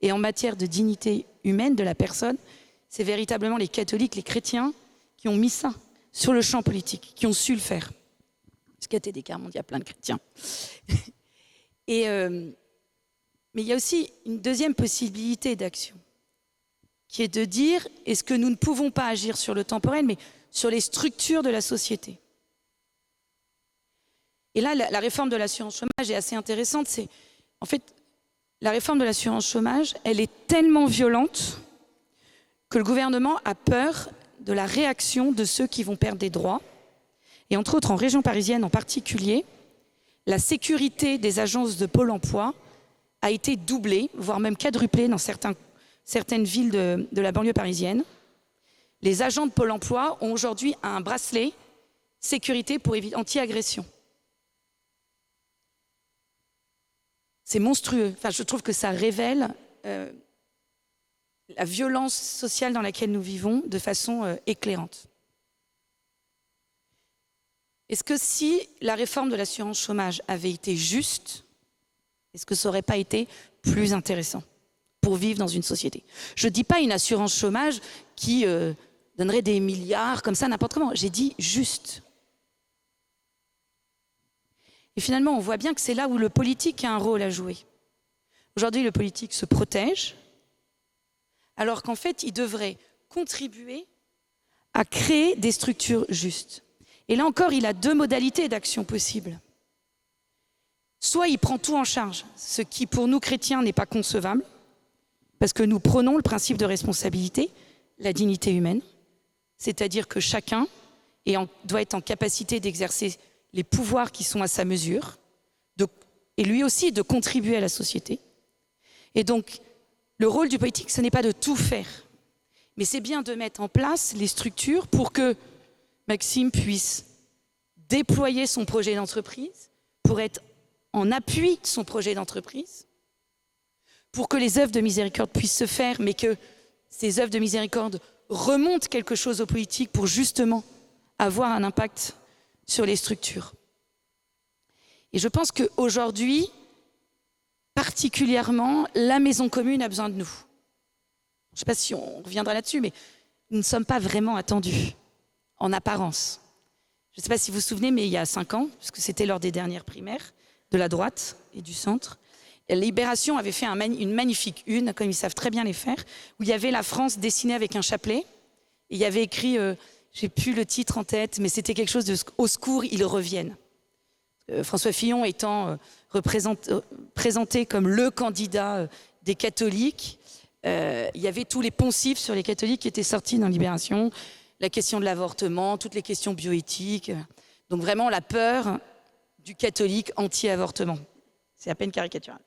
Et en matière de dignité humaine de la personne, c'est véritablement les catholiques, les chrétiens qui ont mis ça sur le champ politique, qui ont su le faire. Parce qu'il y a TDK, il y a plein de chrétiens. Mais il y a aussi une deuxième possibilité d'action, qui est de dire, est-ce que nous ne pouvons pas agir sur le temporel, mais sur les structures de la société. Et là, la réforme de l'assurance chômage est assez intéressante. En fait, la réforme de l'assurance chômage, elle est tellement violente que le gouvernement a peur de la réaction de ceux qui vont perdre des droits. Et entre autres, en région parisienne en particulier, la sécurité des agences de Pôle emploi a été doublée, voire même quadruplée dans certaines villes de la banlieue parisienne. Les agents de Pôle emploi ont aujourd'hui un bracelet sécurité pour anti-agression. C'est monstrueux. Enfin, je trouve que ça révèle la violence sociale dans laquelle nous vivons de façon éclairante. Est-ce que si la réforme de l'assurance chômage avait été juste, est-ce que ça n'aurait pas été plus intéressant pour vivre dans une société ? Je ne dis pas une assurance chômage qui donnerait des milliards comme ça, n'importe comment. J'ai dit juste. Et finalement, on voit bien que c'est là où le politique a un rôle à jouer. Aujourd'hui, le politique se protège, alors qu'en fait, il devrait contribuer à créer des structures justes. Et là encore, il a deux modalités d'action possibles. Soit il prend tout en charge, ce qui pour nous chrétiens n'est pas concevable, parce que nous prenons le principe de responsabilité, la dignité humaine, c'est-à-dire que chacun doit être en capacité d'exercer les pouvoirs qui sont à sa mesure, et lui aussi de contribuer à la société. Et donc, le rôle du politique, ce n'est pas de tout faire, mais c'est bien de mettre en place les structures pour que Maxime puisse déployer son projet d'entreprise, pour être en appui de son projet d'entreprise, pour que les œuvres de miséricorde puissent se faire, mais que ces œuvres de miséricorde remontent quelque chose aux politiques pour justement avoir un impact sur les structures. Et je pense qu'aujourd'hui, particulièrement, la maison commune a besoin de nous. Je ne sais pas si on reviendra là-dessus, mais nous ne sommes pas vraiment attendus, en apparence. Je ne sais pas si vous vous souvenez, mais il y a 5 ans, puisque c'était lors des dernières primaires, de la droite et du centre, Libération avait fait une magnifique une, comme ils savent très bien les faire, où il y avait la France dessinée avec un chapelet, et il y avait écrit, je n'ai plus le titre en tête, mais c'était quelque chose de « Au secours, ils reviennent ». François Fillon étant présenté comme le candidat des catholiques, il y avait tous les poncifs sur les catholiques qui étaient sortis dans Libération, la question de l'avortement, toutes les questions bioéthiques, donc vraiment la peur du catholique anti-avortement. C'est à peine caricatural.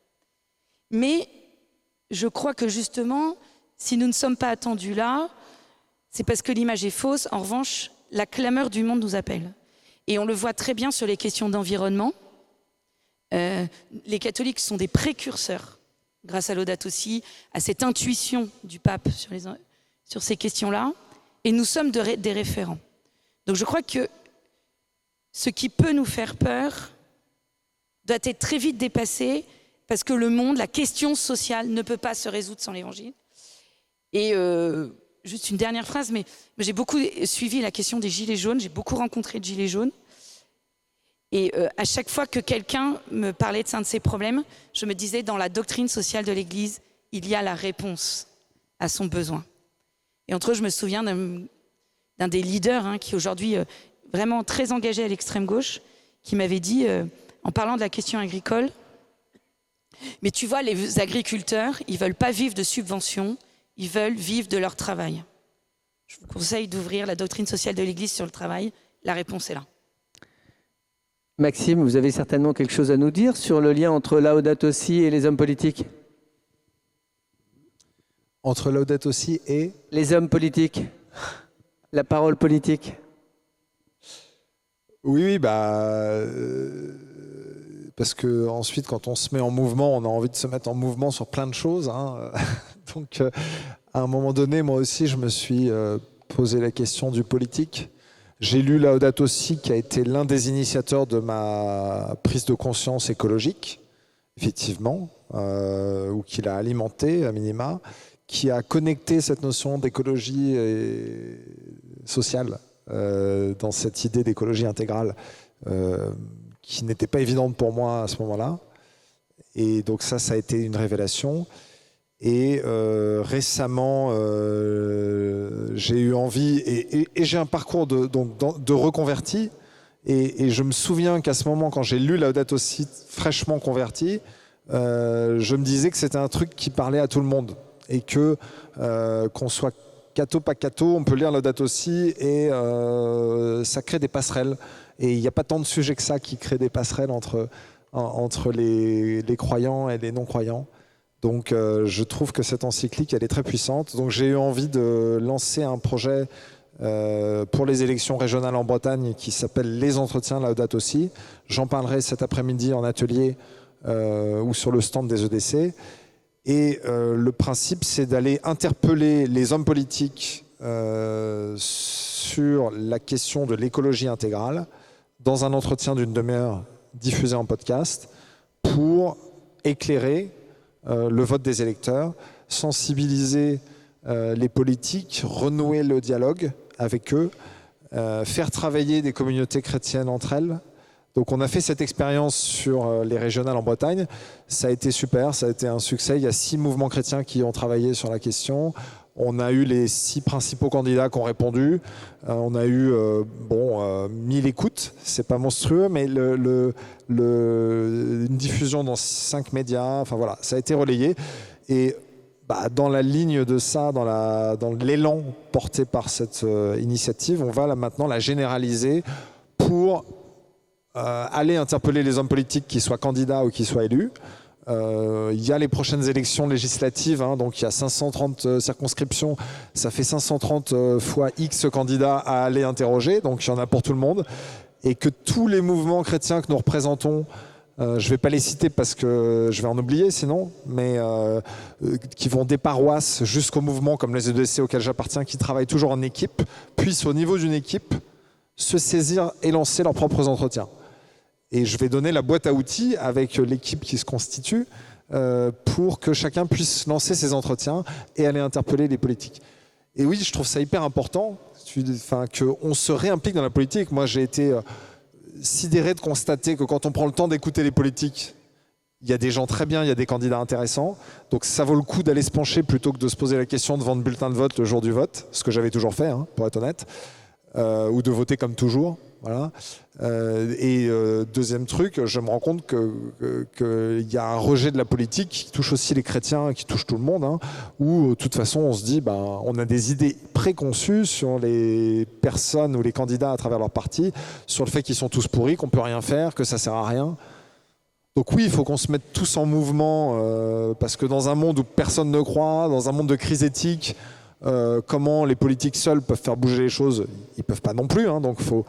Mais je crois que justement, si nous ne sommes pas attendus là, c'est parce que l'image est fausse. En revanche, la clameur du monde nous appelle. Et on le voit très bien sur les questions d'environnement. Les catholiques sont des précurseurs, grâce à Laudato Si, à cette intuition du pape sur ces questions-là. Et nous sommes des référents. Donc je crois que ce qui peut nous faire peur doit être très vite dépassé, parce que le monde, la question sociale ne peut pas se résoudre sans l'Évangile. Et juste une dernière phrase, mais j'ai beaucoup suivi la question des gilets jaunes, j'ai beaucoup rencontré de gilets jaunes. Et à chaque fois que quelqu'un me parlait de un de ces problèmes, je me disais, dans la doctrine sociale de l'Église, il y a la réponse à son besoin. Et entre eux, je me souviens d'un des leaders qui aujourd'hui vraiment très engagé à l'extrême gauche, qui m'avait dit, en parlant de la question agricole, mais tu vois, les agriculteurs, ils ne veulent pas vivre de subventions, ils veulent vivre de leur travail. Je vous conseille d'ouvrir la doctrine sociale de l'Église sur le travail. La réponse est là. Maxime, vous avez certainement quelque chose à nous dire sur le lien entre Laudato Si et les hommes politiques? Entre Laudato Si et les hommes politiques, la parole politique. Oui, parce que ensuite, quand on se met en mouvement, on a envie de se mettre en mouvement sur plein de choses. Donc, à un moment donné, moi aussi, je me suis posé la question du politique. J'ai lu Laudato Si, qui a été l'un des initiateurs de ma prise de conscience écologique, effectivement, ou qui l'a alimenté, à minima, qui a connecté cette notion d'écologie sociale dans cette idée d'écologie intégrale qui n'était pas évidente pour moi à ce moment-là. Et donc ça a été une révélation. Et récemment, j'ai eu envie, et j'ai un parcours de reconverti, et je me souviens qu'à ce moment, quand j'ai lu Laudato Si fraîchement converti, je me disais que c'était un truc qui parlait à tout le monde, et que qu'on soit catho, pas catho, on peut lire Laudato Si, et ça crée des passerelles. Et il n'y a pas tant de sujets que ça qui créent des passerelles entre les croyants et les non-croyants. Donc je trouve que cette encyclique, elle est très puissante. Donc j'ai eu envie de lancer un projet pour les élections régionales en Bretagne qui s'appelle Les Entretiens Laudato Si. J'en parlerai cet après-midi en atelier ou sur le stand des EDC. Et le principe, c'est d'aller interpeller les hommes politiques sur la question de l'écologie intégrale dans un entretien d'une demi-heure diffusé en podcast pour éclairer le vote des électeurs, sensibiliser les politiques, renouer le dialogue avec eux, faire travailler des communautés chrétiennes entre elles. Donc on a fait cette expérience sur les régionales en Bretagne. Ça a été super, ça a été un succès. Il y a 6 mouvements chrétiens qui ont travaillé sur la question. On a eu les 6 principaux candidats qui ont répondu. On a eu 1000 écoutes, c'est pas monstrueux, mais une diffusion dans 5 médias. Enfin voilà, ça a été relayé. Et dans la ligne de ça, dans l'élan porté par cette initiative, on va là maintenant la généraliser pour aller interpeller les hommes politiques qui soient candidats ou qui soient élus. Il y a les prochaines élections législatives, donc il y a 530 circonscriptions, ça fait 530 fois X candidats à aller interroger, donc il y en a pour tout le monde, et que tous les mouvements chrétiens que nous représentons, je ne vais pas les citer parce que je vais en oublier sinon, mais qui vont des paroisses jusqu'aux mouvements comme les EDC auxquels j'appartiens, qui travaillent toujours en équipe, puissent au niveau d'une équipe se saisir et lancer leurs propres entretiens. Et je vais donner la boîte à outils avec l'équipe qui se constitue pour que chacun puisse lancer ses entretiens et aller interpeller les politiques. Et oui, je trouve ça hyper important qu'on se réimplique dans la politique. Moi, j'ai été sidéré de constater que quand on prend le temps d'écouter les politiques, il y a des gens très bien, il y a des candidats intéressants. Donc ça vaut le coup d'aller se pencher plutôt que de se poser la question de vendre bulletin de vote le jour du vote, ce que j'avais toujours fait, hein, pour être honnête, ou de voter comme toujours. Voilà. Deuxième truc, je me rends compte qu'il y a un rejet de la politique qui touche aussi les chrétiens, qui touche tout le monde, hein, où de toute façon on se dit on a des idées préconçues sur les personnes ou les candidats à travers leur parti, sur le fait qu'ils sont tous pourris, qu'on ne peut rien faire, que ça ne sert à rien. Donc oui, il faut qu'on se mette tous en mouvement, parce que dans un monde où personne ne croit, dans un monde de crise éthique, comment les politiques seuls peuvent faire bouger les choses, ils ne peuvent pas non plus, hein, donc il faut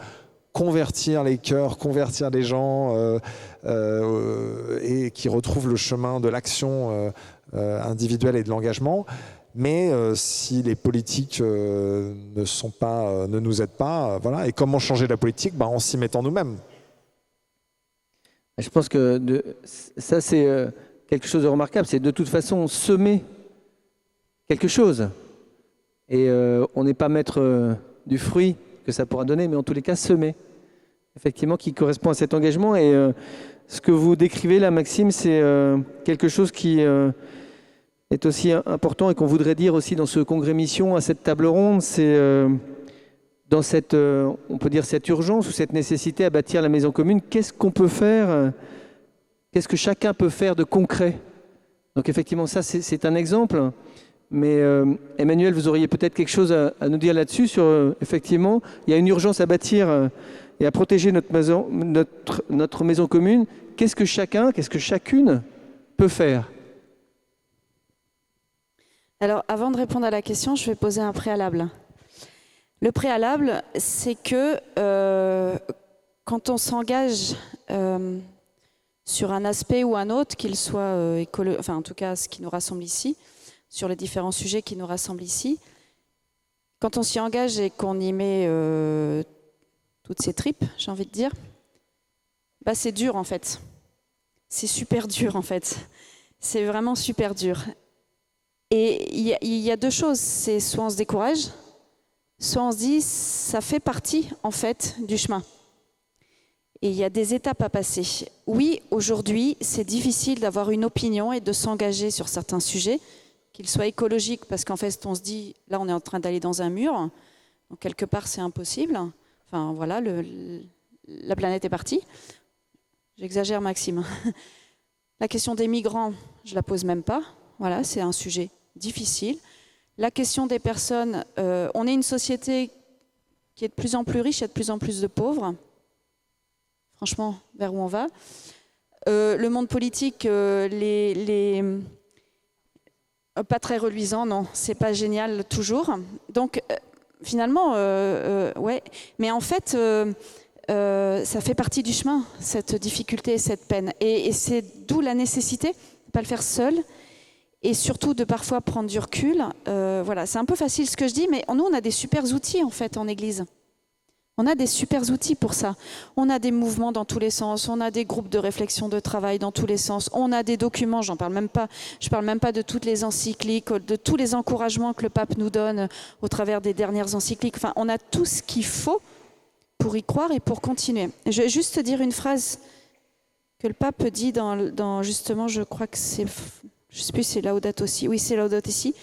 convertir les cœurs, convertir les gens et qui retrouvent le chemin de l'action individuelle et de l'engagement. Mais si les politiques ne nous aident pas, voilà. Et comment changer la politique? En s'y mettant nous-mêmes. Je pense que ça, c'est quelque chose de remarquable. C'est de toute façon semer quelque chose. Et on n'est pas maître du fruit que ça pourra donner, mais en tous les cas, semer. Effectivement, qui correspond à cet engagement. Et ce que vous décrivez là, Maxime, c'est quelque chose qui est aussi important et qu'on voudrait dire aussi dans ce congrès mission, à cette table ronde, c'est dans cette, on peut dire cette urgence ou cette nécessité à bâtir la maison commune, qu'est-ce qu'on peut faire, qu'est-ce que chacun peut faire de concret? Donc effectivement, ça c'est un exemple. Mais Emmanuel, vous auriez peut-être quelque chose à nous dire là-dessus sur effectivement, il y a une urgence à bâtir et à protéger notre maison commune. Qu'est-ce que chacune peut faire? Alors, avant de répondre à la question, je vais poser un préalable. Le préalable, c'est que quand on s'engage sur un aspect ou un autre, qu'il soit enfin en tout cas ce qui nous rassemble ici, sur les différents sujets qui nous rassemblent ici, quand on s'y engage et qu'on y met toutes ses tripes, j'ai envie de dire, c'est dur en fait. C'est super dur en fait. C'est vraiment super dur. Et il y a deux choses, c'est soit on se décourage, soit on se dit ça fait partie en fait du chemin. Et il y a des étapes à passer. Oui, aujourd'hui, c'est difficile d'avoir une opinion et de s'engager sur certains sujets, qu'ils soient écologiques, parce qu'en fait, on se dit, là, on est en train d'aller dans un mur, donc quelque part, c'est impossible. Enfin, voilà, la planète est partie. J'exagère, Maxime. La question des migrants, je la pose même pas. Voilà, c'est un sujet difficile. La question des personnes, on est une société qui est de plus en plus riche et de plus en plus de pauvres. Franchement, vers où on va. Le monde politique, pas très reluisant, non, c'est pas génial toujours. Donc, finalement, ouais. Mais en fait, ça fait partie du chemin, cette difficulté et cette peine. Et c'est d'où la nécessité de ne pas le faire seul. Et surtout de parfois prendre du recul. Voilà, c'est un peu facile ce que je dis, mais nous, on a des super outils en fait en Église. On a des super outils pour ça. On a des mouvements dans tous les sens, on a des groupes de réflexion, de travail dans tous les sens, on a des documents, je parle même pas de toutes les encycliques, de tous les encouragements que le pape nous donne au travers des dernières encycliques. Enfin, on a tout ce qu'il faut pour y croire et pour continuer. Je vais juste te dire une phrase que le pape dit dans justement, je crois que c'est... Je ne sais plus, c'est Laudato Si. Oui, c'est Laudato Si.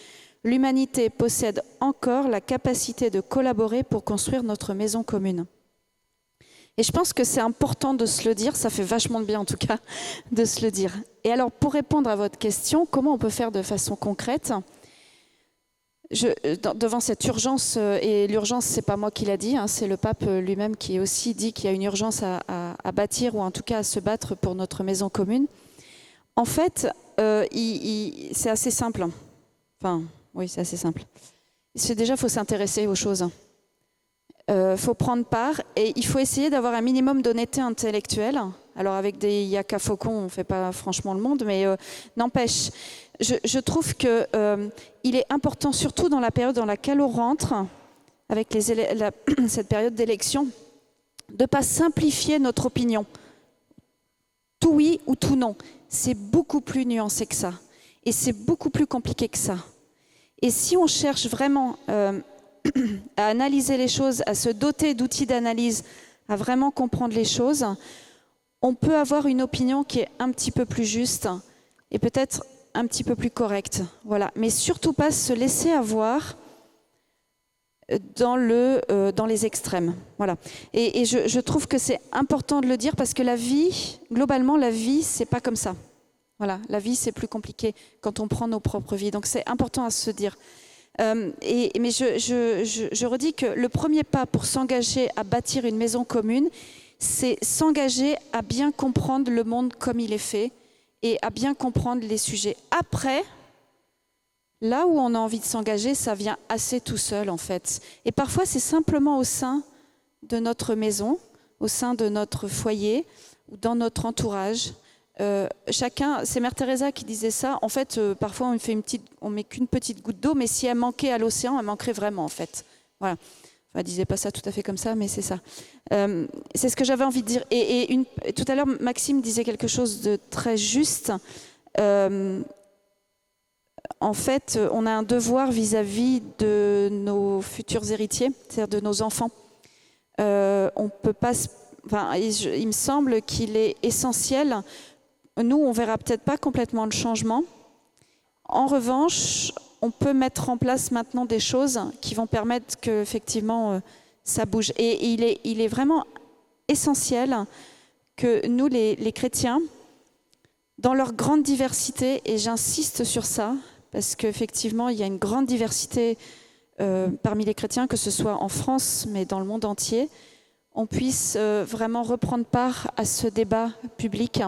L'humanité possède encore la capacité de collaborer pour construire notre maison commune. Et je pense que c'est important de se le dire, ça fait vachement de bien en tout cas de se le dire. Et alors, pour répondre à votre question, comment on peut faire de façon concrète ? Devant cette urgence, et l'urgence, c'est pas moi qui l'a dit, hein, c'est le pape lui-même qui aussi dit qu'il y a une urgence à bâtir, ou en tout cas à se battre pour notre maison commune. En fait, c'est assez simple. Enfin, oui, c'est assez simple. Déjà, il faut s'intéresser aux choses. Il faut prendre part et il faut essayer d'avoir un minimum d'honnêteté intellectuelle. Alors, avec des yaka faucons, on ne fait pas franchement le monde, mais n'empêche, je trouve qu'il est important, surtout dans la période dans laquelle on rentre, avec cette période d'élection, de ne pas simplifier notre opinion. Tout oui ou tout non. C'est beaucoup plus nuancé que ça. Et c'est beaucoup plus compliqué que ça. Et si on cherche vraiment à analyser les choses, à se doter d'outils d'analyse, à vraiment comprendre les choses, on peut avoir une opinion qui est un petit peu plus juste et peut-être un petit peu plus correcte. Voilà. Mais surtout pas se laisser avoir dans les extrêmes. Voilà. Et je trouve que c'est important de le dire parce que la vie, globalement, la vie, c'est pas comme ça. Voilà. La vie, c'est plus compliqué quand on prend nos propres vies. Donc c'est important à se dire. Mais je redis que le premier pas pour s'engager à bâtir une maison commune, c'est s'engager à bien comprendre le monde comme il est fait et à bien comprendre les sujets. Après, là où on a envie de s'engager, ça vient assez tout seul en fait. Et parfois, c'est simplement au sein de notre maison, au sein de notre foyer ou dans notre entourage. Chacun, c'est Mère Teresa qui disait ça. En fait, parfois on met qu'une petite goutte d'eau, mais si elle manquait à l'océan, elle manquerait vraiment en fait. Voilà. Enfin, elle disait pas ça tout à fait comme ça, mais c'est ça. C'est ce que j'avais envie de dire. Tout à l'heure, Maxime disait quelque chose de très juste. En fait, on a un devoir vis-à-vis de nos futurs héritiers, c'est-à-dire de nos enfants. On peut pas. Enfin, il me semble qu'il est essentiel. Nous, on verra peut-être pas complètement le changement. En revanche, on peut mettre en place maintenant des choses qui vont permettre qu'effectivement ça bouge. Et il est vraiment essentiel que nous, les chrétiens, dans leur grande diversité, et j'insiste sur ça, parce qu'effectivement, il y a une grande diversité parmi les chrétiens, que ce soit en France, mais dans le monde entier, on puisse vraiment reprendre part à ce débat public,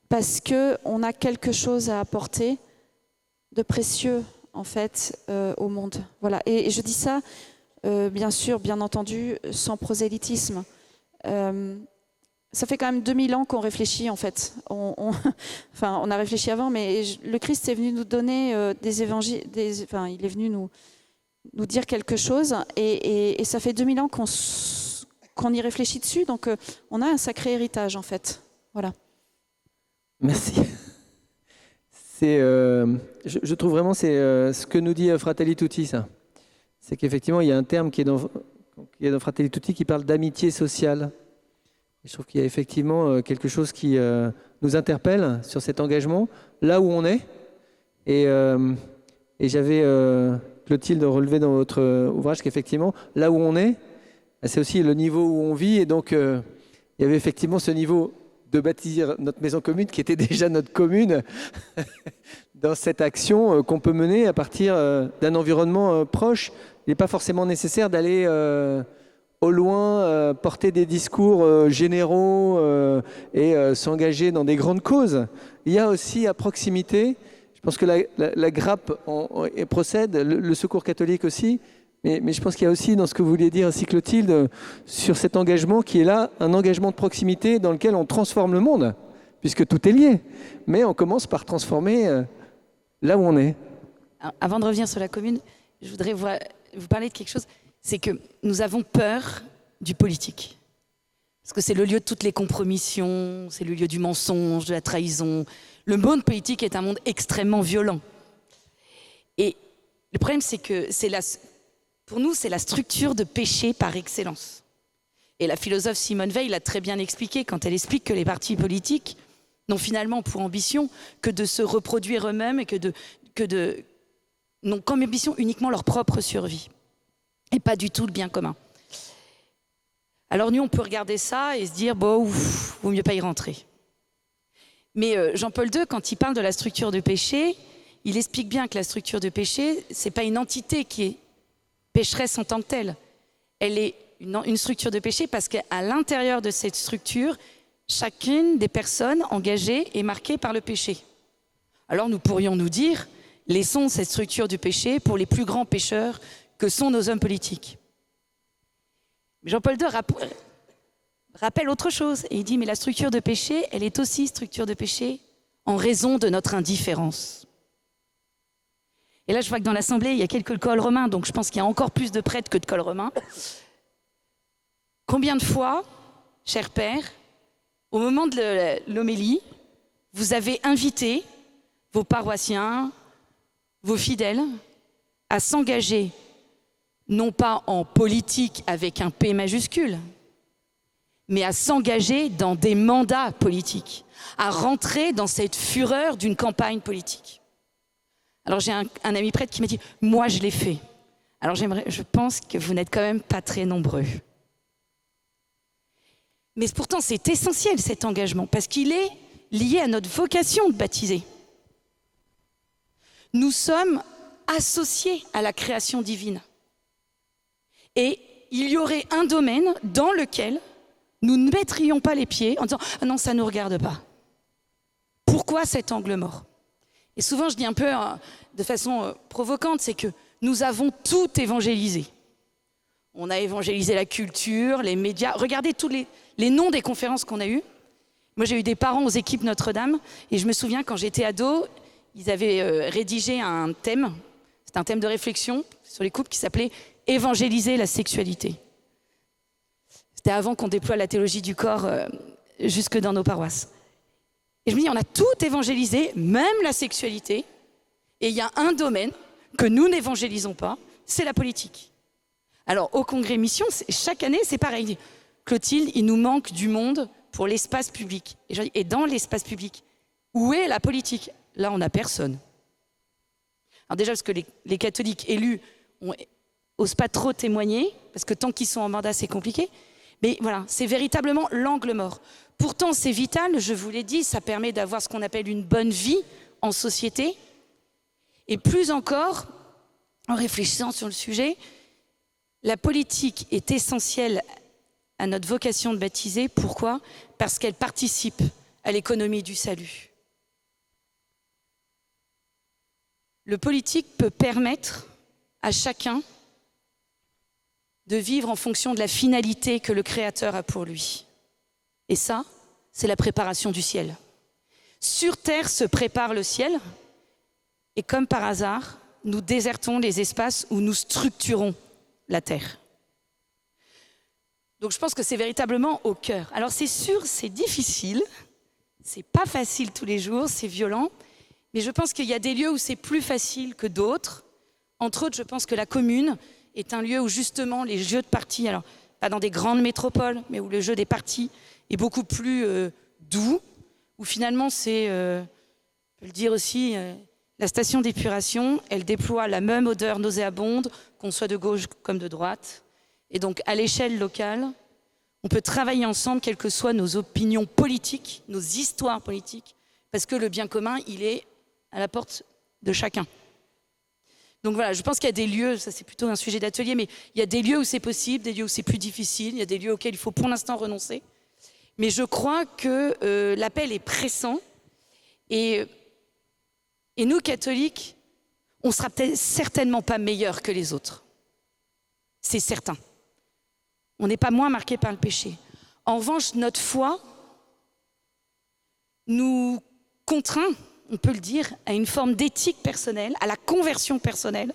parce qu'on a quelque chose à apporter de précieux, en fait, au monde. Voilà. Et je dis ça, bien sûr, bien entendu, sans prosélytisme. Ça fait quand même 2000 ans qu'on réfléchit, en fait. Enfin, on a réfléchi avant, mais le Christ est venu nous donner des évangiles, il est venu nous dire quelque chose, et ça fait 2000 ans qu'on y réfléchit dessus, donc on a un sacré héritage, en fait. Voilà. Merci. Je trouve vraiment c'est ce que nous dit Fratelli Tutti, ça. C'est qu'effectivement, il y a un terme qui est dans Fratelli Tutti qui parle d'amitié sociale. Et je trouve qu'il y a effectivement quelque chose qui nous interpelle sur cet engagement, là où on est. Et j'avais, Clotilde, relevé dans votre ouvrage qu'effectivement, là où on est, c'est aussi le niveau où on vit. Et donc, il y avait effectivement ce niveau de bâtir notre maison commune, qui était déjà notre commune, dans cette action qu'on peut mener à partir d'un environnement proche. Il n'est pas forcément nécessaire d'aller au loin, porter des discours généraux et s'engager dans des grandes causes. Il y a aussi à proximité, je pense que la grappe procède, le secours catholique aussi, mais je pense qu'il y a aussi, dans ce que vous vouliez dire aussi, Clotilde, sur cet engagement qui est là, un engagement de proximité dans lequel on transforme le monde, puisque tout est lié. Mais on commence par transformer là où on est. Avant de revenir sur la commune, je voudrais vous parler de quelque chose. C'est que nous avons peur du politique. Parce que c'est le lieu de toutes les compromissions, c'est le lieu du mensonge, de la trahison. Le monde politique est un monde extrêmement violent. Et le problème, c'est que pour nous, c'est la structure de péché par excellence. Et la philosophe Simone Veil l'a très bien expliqué quand elle explique que les partis politiques n'ont finalement pour ambition que de se reproduire eux-mêmes et n'ont comme ambition uniquement leur propre survie. Et pas du tout le bien commun. Alors nous, on peut regarder ça et se dire, bon, vaut mieux pas y rentrer. Mais Jean-Paul II, quand il parle de la structure de péché, il explique bien que la structure de péché, c'est pas une entité qui est pécheresse en tant que telle. Elle est une structure de péché parce qu'à l'intérieur de cette structure, chacune des personnes engagées est marquée par le péché. Alors nous pourrions nous dire, laissons cette structure du péché pour les plus grands pécheurs que sont nos hommes politiques. Jean-Paul II rappelle autre chose, et il dit, mais la structure de péché, elle est aussi structure de péché en raison de notre indifférence. Et là, je vois que dans l'Assemblée, il y a quelques cols romains, donc je pense qu'il y a encore plus de prêtres que de cols romains. Combien de fois, cher père, au moment de l'homélie, vous avez invité vos paroissiens, vos fidèles, à s'engager, non pas en politique avec un P majuscule, mais à s'engager dans des mandats politiques, à rentrer dans cette fureur d'une campagne politique. Alors j'ai un ami prêtre qui m'a dit « moi je l'ai fait ». Alors je pense que vous n'êtes quand même pas très nombreux. Mais pourtant c'est essentiel cet engagement, parce qu'il est lié à notre vocation de baptiser. Nous sommes associés à la création divine. Et il y aurait un domaine dans lequel nous ne mettrions pas les pieds en disant « ah non, ça ne nous regarde pas ». Pourquoi cet angle mort? Et souvent, je dis un peu de façon provocante, c'est que nous avons tout évangélisé. On a évangélisé la culture, les médias. Regardez tous les noms des conférences qu'on a eues. Moi, j'ai eu des parents aux équipes Notre-Dame, et je me souviens, quand j'étais ado, ils avaient rédigé un thème, c'est un thème de réflexion sur les couples qui s'appelait « Évangéliser la sexualité ». C'était avant qu'on déploie la théologie du corps jusque dans nos paroisses. Et je me dis, on a tout évangélisé, même la sexualité, et il y a un domaine que nous n'évangélisons pas, c'est la politique. Alors, au Congrès Mission, chaque année, c'est pareil. Clotilde, il nous manque du monde pour l'espace public. Et je dis, et dans l'espace public, où est la politique? Là, on n'a personne. Alors déjà, parce que les catholiques élus n'osent pas trop témoigner, parce que tant qu'ils sont en mandat, c'est compliqué. Mais voilà, c'est véritablement l'angle mort. Pourtant, c'est vital, je vous l'ai dit, ça permet d'avoir ce qu'on appelle une bonne vie en société. Et plus encore, en réfléchissant sur le sujet, la politique est essentielle à notre vocation de baptiser. Pourquoi? Parce qu'elle participe à l'économie du salut. Le politique peut permettre à chacun de vivre en fonction de la finalité que le Créateur a pour lui. Et ça, c'est la préparation du ciel. Sur terre se prépare le ciel, et comme par hasard, nous désertons les espaces où nous structurons la terre. Donc je pense que c'est véritablement au cœur. Alors c'est sûr, c'est difficile, c'est pas facile tous les jours, c'est violent, mais je pense qu'il y a des lieux où c'est plus facile que d'autres. Entre autres, je pense que la commune est un lieu où justement les jeux de parties, alors pas dans des grandes métropoles, mais où le jeu des parties est beaucoup plus doux, où finalement c'est, on peut le dire aussi, la station d'épuration, elle déploie la même odeur nauséabonde, qu'on soit de gauche comme de droite. Et donc à l'échelle locale, on peut travailler ensemble, quelles que soient nos opinions politiques, nos histoires politiques, parce que le bien commun, il est à la porte de chacun. Donc voilà, je pense qu'il y a des lieux, ça c'est plutôt un sujet d'atelier, mais il y a des lieux où c'est possible, des lieux où c'est plus difficile, il y a des lieux auxquels il faut pour l'instant renoncer. Mais je crois que l'appel est pressant, et nous, catholiques, on ne sera peut-être certainement pas meilleurs que les autres. C'est certain. On n'est pas moins marqués par le péché. En revanche, notre foi nous contraint, on peut le dire, à une forme d'éthique personnelle, à la conversion personnelle.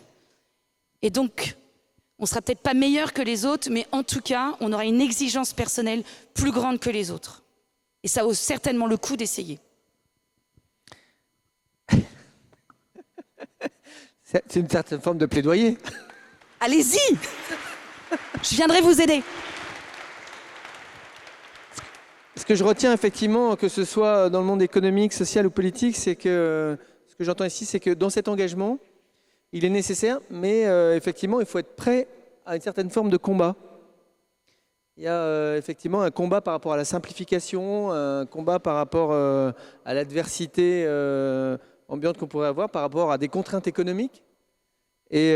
Et donc, on ne sera peut-être pas meilleur que les autres, mais en tout cas, on aura une exigence personnelle plus grande que les autres. Et ça vaut certainement le coup d'essayer. C'est une certaine forme de plaidoyer. Allez-y! Je viendrai vous aider. Ce que je retiens effectivement, que ce soit dans le monde économique, social ou politique, c'est que ce que j'entends ici, c'est que dans cet engagement, il est nécessaire, mais effectivement, il faut être prêt à une certaine forme de combat. Il y a effectivement un combat par rapport à la simplification, un combat par rapport à l'adversité ambiante qu'on pourrait avoir, par rapport à des contraintes économiques. Et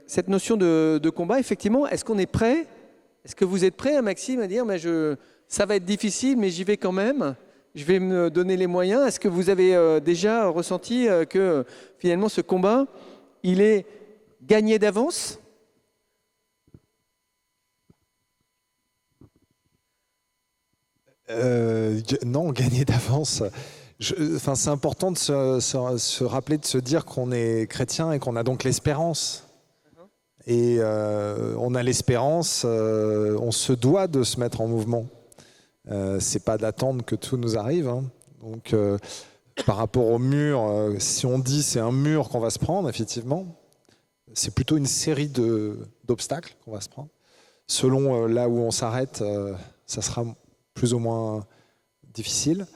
cette notion de combat, effectivement, est-ce qu'on est prêt? Est-ce que vous êtes prêt, Maxime, à dire ça va être difficile, mais j'y vais quand même, je vais me donner les moyens? Est-ce que vous avez déjà ressenti que finalement ce combat, il est gagné d'avance? Non, gagné d'avance. C'est important de se rappeler, de se dire qu'on est chrétien et qu'on a donc l'espérance. Et on a l'espérance, on se doit de se mettre en mouvement. C'est pas d'attendre que tout nous arrive. Hein. Donc, par rapport au mur, si on dit c'est un mur qu'on va se prendre, effectivement, c'est plutôt une série d'obstacles qu'on va se prendre. Selon là où on s'arrête, ça sera plus ou moins difficile.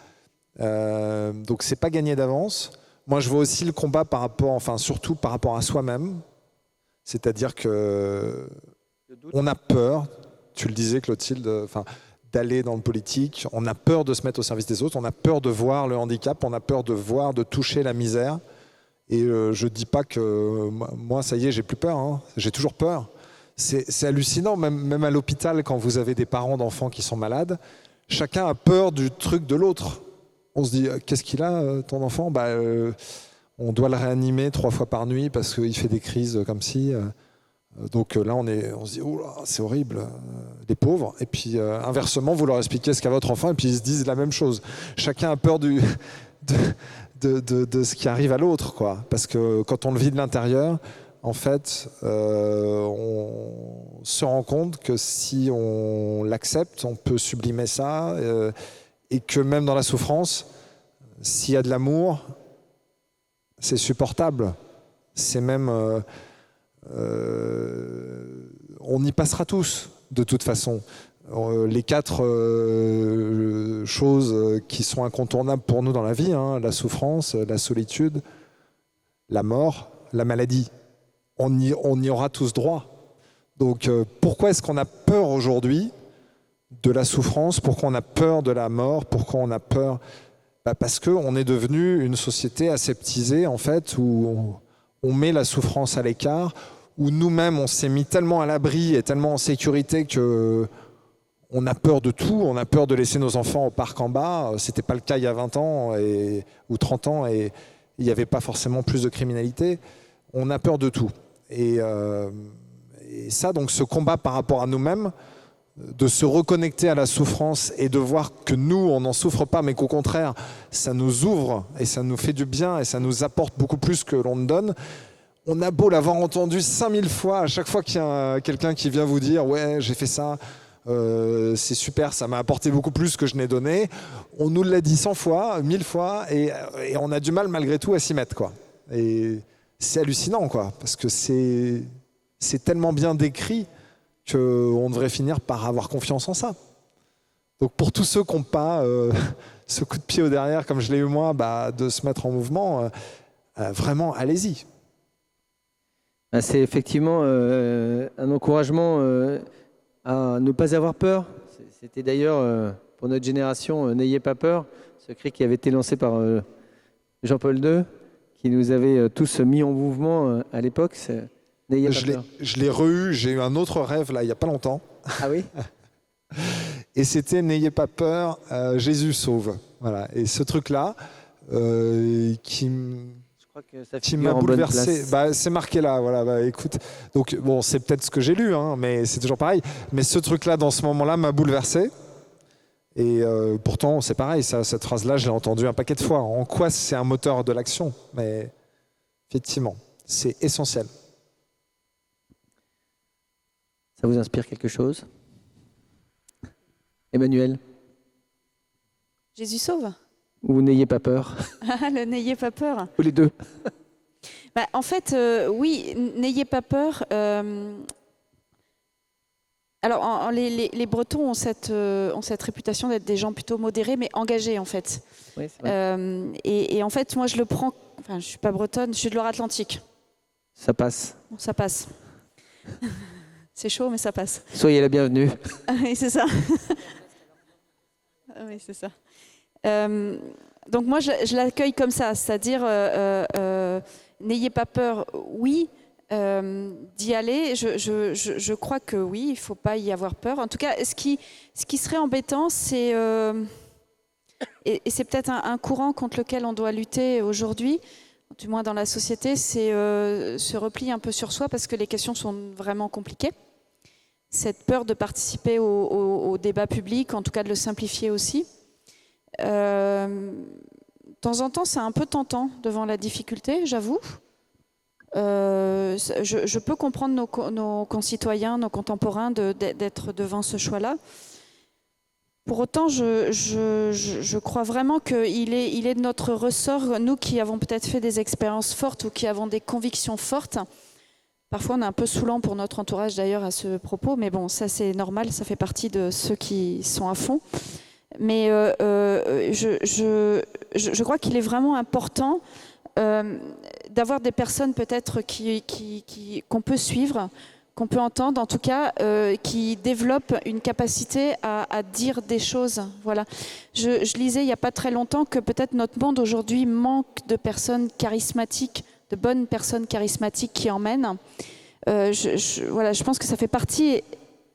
Donc, c'est pas gagné d'avance. Moi, je vois aussi le combat par rapport, enfin, surtout par rapport à soi-même. C'est-à-dire que on a peur, tu le disais Clotilde, d'aller dans le politique, on a peur de se mettre au service des autres, on a peur de voir le handicap, on a peur de toucher la misère. Et je ne dis pas que moi, ça y est, j'ai plus peur, hein. J'ai toujours peur. C'est hallucinant, même à l'hôpital, quand vous avez des parents d'enfants qui sont malades, chacun a peur du truc de l'autre. On se dit, qu'est-ce qu'il a, ton enfant ? On doit le réanimer 3 fois par nuit parce qu'il fait des crises comme si. Donc là, on se dit, oh là, c'est horrible, les pauvres. Et puis inversement, vous leur expliquez ce qu'a votre enfant et puis ils se disent la même chose. Chacun a peur de ce qui arrive à l'autre, quoi. Parce que quand on le vit de l'intérieur, en fait, on se rend compte que si on l'accepte, on peut sublimer ça et que même dans la souffrance, s'il y a de l'amour, c'est supportable. C'est même... on y passera tous, de toute façon. Les 4 choses qui sont incontournables pour nous dans la vie, hein, la souffrance, la solitude, la mort, la maladie. On y aura tous droit. Donc pourquoi est-ce qu'on a peur aujourd'hui de la souffrance? Pourquoi on a peur de la mort? Pourquoi on a peur? Parce qu'on est devenu une société aseptisée, en fait, où on met la souffrance à l'écart, où nous-mêmes, on s'est mis tellement à l'abri et tellement en sécurité qu'on a peur de tout. On a peur de laisser nos enfants au parc en bas. Ce n'était pas le cas il y a 20 ans ou 30 ans, et il n'y avait pas forcément plus de criminalité. On a peur de tout. Et ça, donc, ce combat par rapport à nous-mêmes, de se reconnecter à la souffrance et de voir que nous, on n'en souffre pas, mais qu'au contraire, ça nous ouvre et ça nous fait du bien et ça nous apporte beaucoup plus que l'on ne donne. On a beau l'avoir entendu 5000 fois, à chaque fois qu'il y a quelqu'un qui vient vous dire « Ouais, j'ai fait ça, c'est super, ça m'a apporté beaucoup plus que je n'ai donné », on nous l'a dit 100 fois, 1000 fois, et on a du mal malgré tout à s'y mettre, quoi. Et c'est hallucinant, quoi, parce que c'est tellement bien décrit qu'on devrait finir par avoir confiance en ça. Donc pour tous ceux qui n'ont pas ce coup de pied au derrière, comme je l'ai eu moi, de se mettre en mouvement, vraiment, allez-y. C'est effectivement un encouragement à ne pas avoir peur. C'était d'ailleurs, pour notre génération, n'ayez pas peur, ce cri qui avait été lancé par Jean-Paul II, qui nous avait tous mis en mouvement à l'époque. Je l'ai re-eu, j'ai eu un autre rêve là il n'y a pas longtemps. Ah oui. Et c'était « N'ayez pas peur, Jésus sauve ». Voilà. Et ce truc-là qui m'a bouleversé. C'est marqué là, voilà. Écoute, donc bon, c'est peut-être ce que j'ai lu, hein, mais c'est toujours pareil. Mais ce truc-là, dans ce moment-là, m'a bouleversé. Et pourtant, c'est pareil. Cette phrase-là, je l'ai entendue un paquet de fois. En quoi c'est un moteur de l'action? Mais effectivement, c'est essentiel. Ça vous inspire quelque chose? Emmanuel? Jésus sauve. Ou n'ayez pas peur? Le n'ayez pas peur. Ou les deux? En fait, oui, n'ayez pas peur. Alors, les Bretons ont cette réputation d'être des gens plutôt modérés, mais engagés, en fait. Oui, c'est vrai. Et en fait, moi, je le prends... Enfin, je ne suis pas bretonne, je suis de Loire-Atlantique. Ça passe. Bon, ça passe. C'est chaud, mais ça passe. Soyez la bienvenue. Oui, c'est ça. Oui, c'est ça. Donc moi, je l'accueille comme ça, c'est-à-dire n'ayez pas peur, oui, d'y aller. Je crois que oui, il ne faut pas y avoir peur. En tout cas, ce qui serait embêtant, c'est, et c'est peut-être un courant contre lequel on doit lutter aujourd'hui, du moins dans la société, c'est se replier un peu sur soi parce que les questions sont vraiment compliquées. Cette peur de participer au débat public, en tout cas de le simplifier aussi. De temps en temps, c'est un peu tentant devant la difficulté, j'avoue. Je peux comprendre nos concitoyens, nos contemporains d'être devant ce choix-là. Pour autant, je crois vraiment qu'il est de notre ressort, nous qui avons peut-être fait des expériences fortes ou qui avons des convictions fortes. Parfois, on est un peu saoulant pour notre entourage d'ailleurs à ce propos, mais bon, ça c'est normal, ça fait partie de ceux qui sont à fond. Mais je crois qu'il est vraiment important d'avoir des personnes peut-être qu'on peut suivre, qu'on peut entendre, en tout cas, qui développent une capacité à dire des choses. Voilà. Je lisais il n'y a pas très longtemps que peut-être notre monde aujourd'hui manque de personnes charismatiques, de bonnes personnes charismatiques qui emmènent. Voilà, je pense que ça fait partie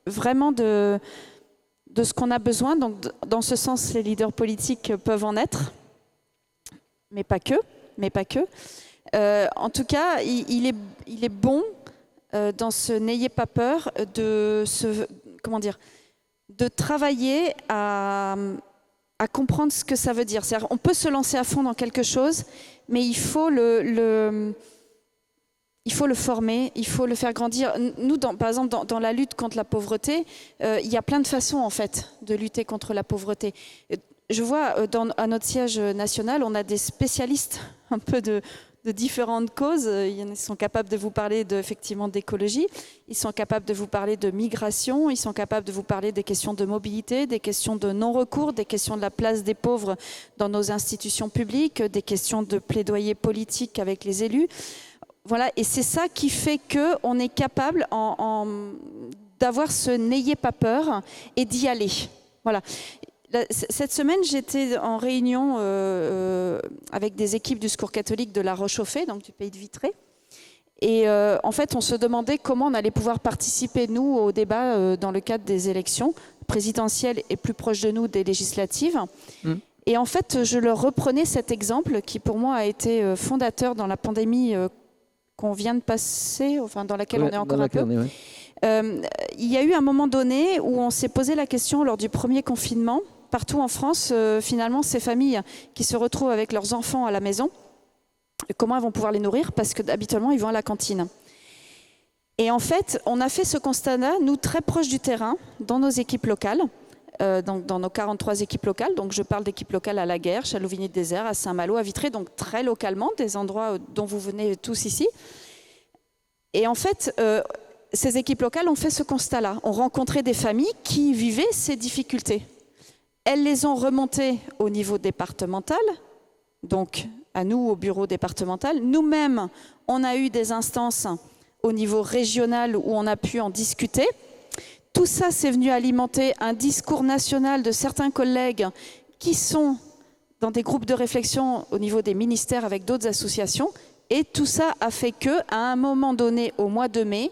vraiment de ce qu'on a besoin. Donc, dans ce sens, les leaders politiques peuvent en être, mais pas que. En tout cas, il est bon dans ce n'ayez pas peur de travailler à comprendre ce que ça veut dire. C'est-à-dire, on peut se lancer à fond dans quelque chose, mais il faut le former, il faut le faire grandir. Nous, par exemple, dans la lutte contre la pauvreté, il y a plein de façons, en fait, de lutter contre la pauvreté. Je vois, à notre siège national, on a des spécialistes un peu de différentes causes. Ils sont capables de vous parler effectivement d'écologie, ils sont capables de vous parler de migration, ils sont capables de vous parler des questions de mobilité, des questions de non-recours, des questions de la place des pauvres dans nos institutions publiques, des questions de plaidoyer politique avec les élus. Voilà, et c'est ça qui fait qu'on est capable d'avoir ce n'ayez pas peur et d'y aller. Voilà. Cette semaine, j'étais en réunion avec des équipes du Secours catholique de La Roche-aux-Fées, donc du pays de Vitré. Et en fait, on se demandait comment on allait pouvoir participer, nous, au débat dans le cadre des élections présidentielles et plus proche de nous, des législatives. Et en fait, je leur reprenais cet exemple qui, pour moi, a été fondateur dans la pandémie qu'on vient de passer, enfin dans laquelle on est encore un peu. Il y a eu un moment donné où on s'est posé la question lors du premier confinement, partout en France, finalement, ces familles qui se retrouvent avec leurs enfants à la maison, comment elles vont pouvoir les nourrir? Parce qu'habituellement, ils vont à la cantine. Et en fait, on a fait ce constat-là, nous, très proches du terrain, dans nos équipes locales, dans nos 43 équipes locales. Donc, je parle d'équipes locales à La Guerche, à Louvigny-de-Désert, à Saint-Malo, à Vitré, donc très localement, des endroits dont vous venez tous ici. Et en fait, ces équipes locales ont fait ce constat-là, ont rencontré des familles qui vivaient ces difficultés. Elles les ont remontées au niveau départemental, donc à nous, au bureau départemental. Nous-mêmes, on a eu des instances au niveau régional où on a pu en discuter. Tout ça, c'est venu alimenter un discours national de certains collègues qui sont dans des groupes de réflexion au niveau des ministères avec d'autres associations. Et tout ça a fait qu'à un moment donné, au mois de mai,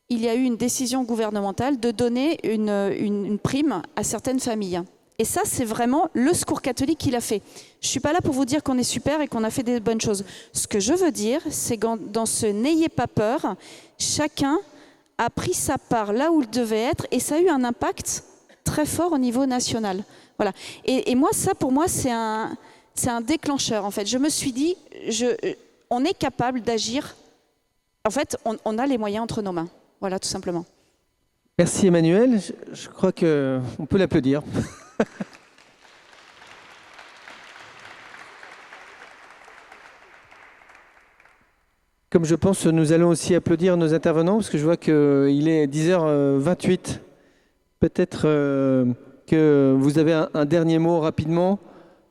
il y a eu une décision gouvernementale de donner une prime à certaines familles. Et ça, c'est vraiment le Secours catholique qui l'a fait. Je ne suis pas là pour vous dire qu'on est super et qu'on a fait des bonnes choses. Ce que je veux dire, c'est que dans ce « n'ayez pas peur », chacun a pris sa part là où il devait être et ça a eu un impact très fort au niveau national. Voilà. Et moi, ça, pour moi, c'est un déclencheur, en fait. Je me suis dit, on est capable d'agir. En fait, on a les moyens entre nos mains. Voilà, tout simplement. Merci Emmanuel. Je crois qu'on peut l'applaudir. Comme je pense, nous allons aussi applaudir nos intervenants, parce que je vois qu'il est 10h28. Peut-être que vous avez un dernier mot rapidement,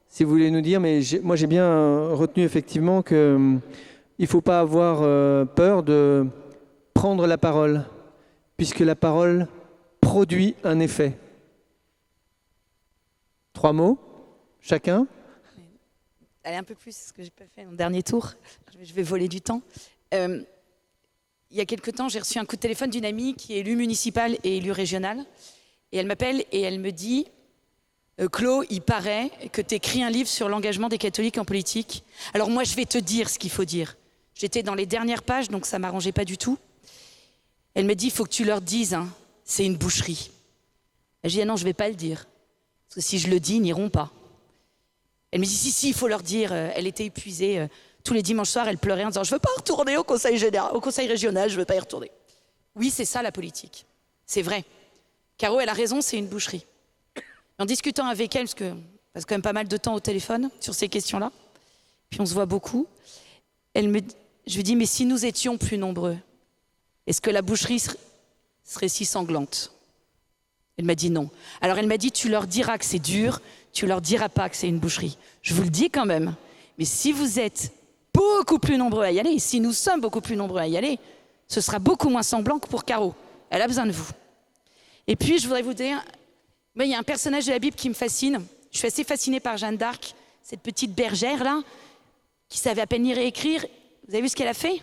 si vous voulez nous dire, mais moi j'ai bien retenu effectivement qu'il ne faut pas avoir peur de prendre la parole, puisque la parole produit un effet. 3 mots, chacun. Allez, un peu plus, ce que j'ai pas fait mon dernier tour. Je vais voler du temps. Il y a quelque temps, j'ai reçu un coup de téléphone d'une amie qui est élue municipale et élue régionale. Et elle m'appelle et elle me dit « Claude, il paraît que tu écris un livre sur l'engagement des catholiques en politique. Alors moi, je vais te dire ce qu'il faut dire. » J'étais dans les dernières pages, donc ça ne m'arrangeait pas du tout. Elle me dit « Il faut que tu leur dises, hein, c'est une boucherie. » Je dis « Ah non, je ne vais pas le dire. Parce que si je le dis, ils n'iront pas. » Elle me dit « Si, il faut leur dire. » Elle était épuisée. tous les dimanches soirs, elle pleurait en disant « Je ne veux pas retourner au conseil régional, je ne veux pas y retourner. » Oui, c'est ça la politique. C'est vrai. Caro, elle a raison, c'est une boucherie. En discutant avec elle, parce que je passe quand même pas mal de temps au téléphone sur ces questions-là, puis on se voit beaucoup, je lui dis « Mais si nous étions plus nombreux, est-ce que la boucherie serait si sanglante ?» Elle m'a dit non. Alors elle m'a dit, tu leur diras que c'est dur, tu leur diras pas que c'est une boucherie. Je vous le dis quand même. Mais si vous êtes beaucoup plus nombreux à y aller, et si nous sommes beaucoup plus nombreux à y aller, ce sera beaucoup moins sanglant que pour Caro. Elle a besoin de vous. Et puis je voudrais vous dire, il y a un personnage de la Bible qui me fascine. Je suis assez fascinée par Jeanne d'Arc, cette petite bergère là, qui savait à peine lire et écrire. Vous avez vu ce qu'elle a fait?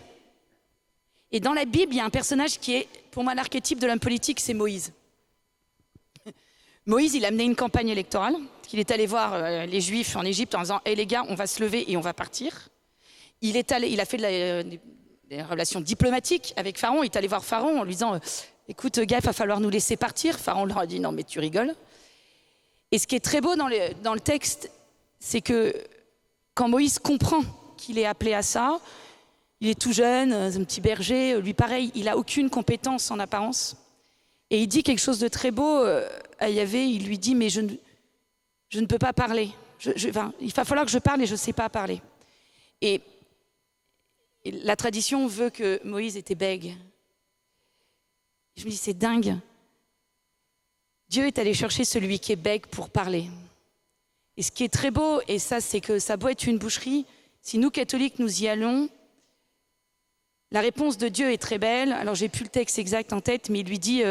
Et dans la Bible, il y a un personnage qui est, pour moi, l'archétype de l'homme politique, c'est Moïse. Moïse, il a mené une campagne électorale, il est allé voir les Juifs en Égypte en disant « Hé les gars, on va se lever et on va partir ». Il a fait des relations diplomatiques avec Pharaon, il est allé voir Pharaon en lui disant « Écoute gars, il va falloir nous laisser partir ». Pharaon leur a dit « Non mais tu rigoles ». Et ce qui est très beau dans le texte, c'est que quand Moïse comprend qu'il est appelé à ça, il est tout jeune, un petit berger, lui pareil, il n'a aucune compétence en apparence. Et il dit quelque chose de très beau à Yahvé, il lui dit « Mais je ne peux pas parler. Il va falloir que je parle et je ne sais pas parler. » Et la tradition veut que Moïse était bègue. Je me dis « C'est dingue. Dieu est allé chercher celui qui est bègue pour parler. » Et ce qui est très beau, et ça c'est que ça doit être une boucherie, si nous catholiques nous y allons, la réponse de Dieu est très belle. Alors, j'ai plus le texte exact en tête, mais il lui dit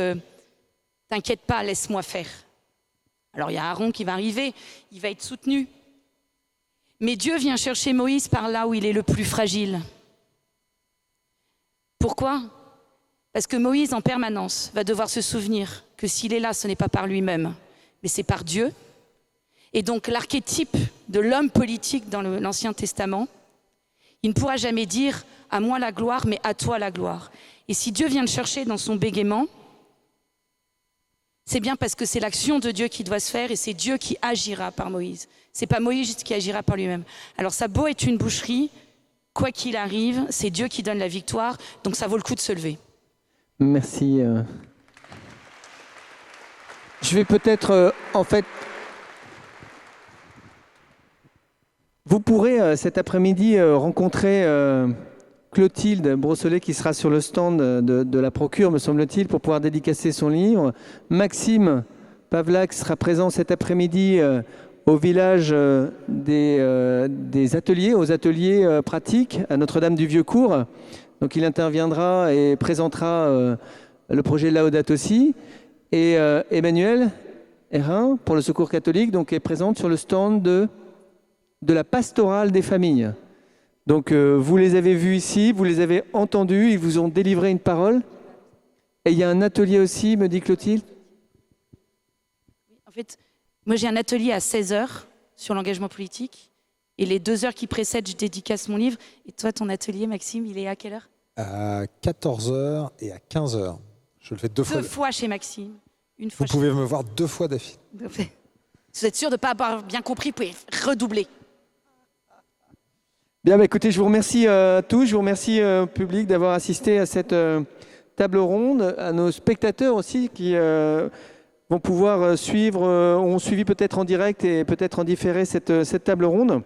« T'inquiète pas, laisse-moi faire. » Alors, il y a Aaron qui va arriver, il va être soutenu. Mais Dieu vient chercher Moïse par là où il est le plus fragile. Pourquoi? Parce que Moïse, en permanence, va devoir se souvenir que s'il est là, ce n'est pas par lui-même, mais c'est par Dieu. Et donc, l'archétype de l'homme politique dans l'Ancien Testament, il ne pourra jamais dire « à moi la gloire, mais à toi la gloire ». Et si Dieu vient le chercher dans son bégaiement, c'est bien parce que c'est l'action de Dieu qui doit se faire et c'est Dieu qui agira par Moïse. C'est pas Moïse qui agira par lui-même. Alors ça a beau être une boucherie, quoi qu'il arrive, c'est Dieu qui donne la victoire, donc ça vaut le coup de se lever. Merci. Je vais peut-être, vous pourrez cet après-midi rencontrer Clotilde Brosselet qui sera sur le stand de la Procure, me semble-t-il, pour pouvoir dédicacer son livre. Maxime Pavlak sera présent cet après-midi au village des ateliers, aux ateliers pratiques à Notre-Dame du Vieux-Cours. Donc il interviendra et présentera le projet Laudato Si. Et Emmanuel Hérin, pour le Secours catholique, donc, est présente sur le stand de la pastorale des familles. Donc vous les avez vus ici, vous les avez entendus, ils vous ont délivré une parole. Et il y a un atelier aussi, me dit Clotilde. En fait, moi j'ai un atelier à 16h sur l'engagement politique. Et les 2 heures qui précèdent, je dédicace mon livre. Et toi, ton atelier, Maxime, il est à quelle heure? À 14h et à 15h. Je le fais 2 fois. 2 fois chez Maxime. Une Vous fois pouvez me voir 2 fois d'affilée. Vous êtes sûr de ne pas avoir bien compris, vous pouvez redoubler. Bien, bah, écoutez, je vous remercie tous, je vous remercie public d'avoir assisté à cette table ronde, à nos spectateurs aussi qui vont pouvoir suivre, ont suivi peut-être en direct et peut-être en différé cette table ronde.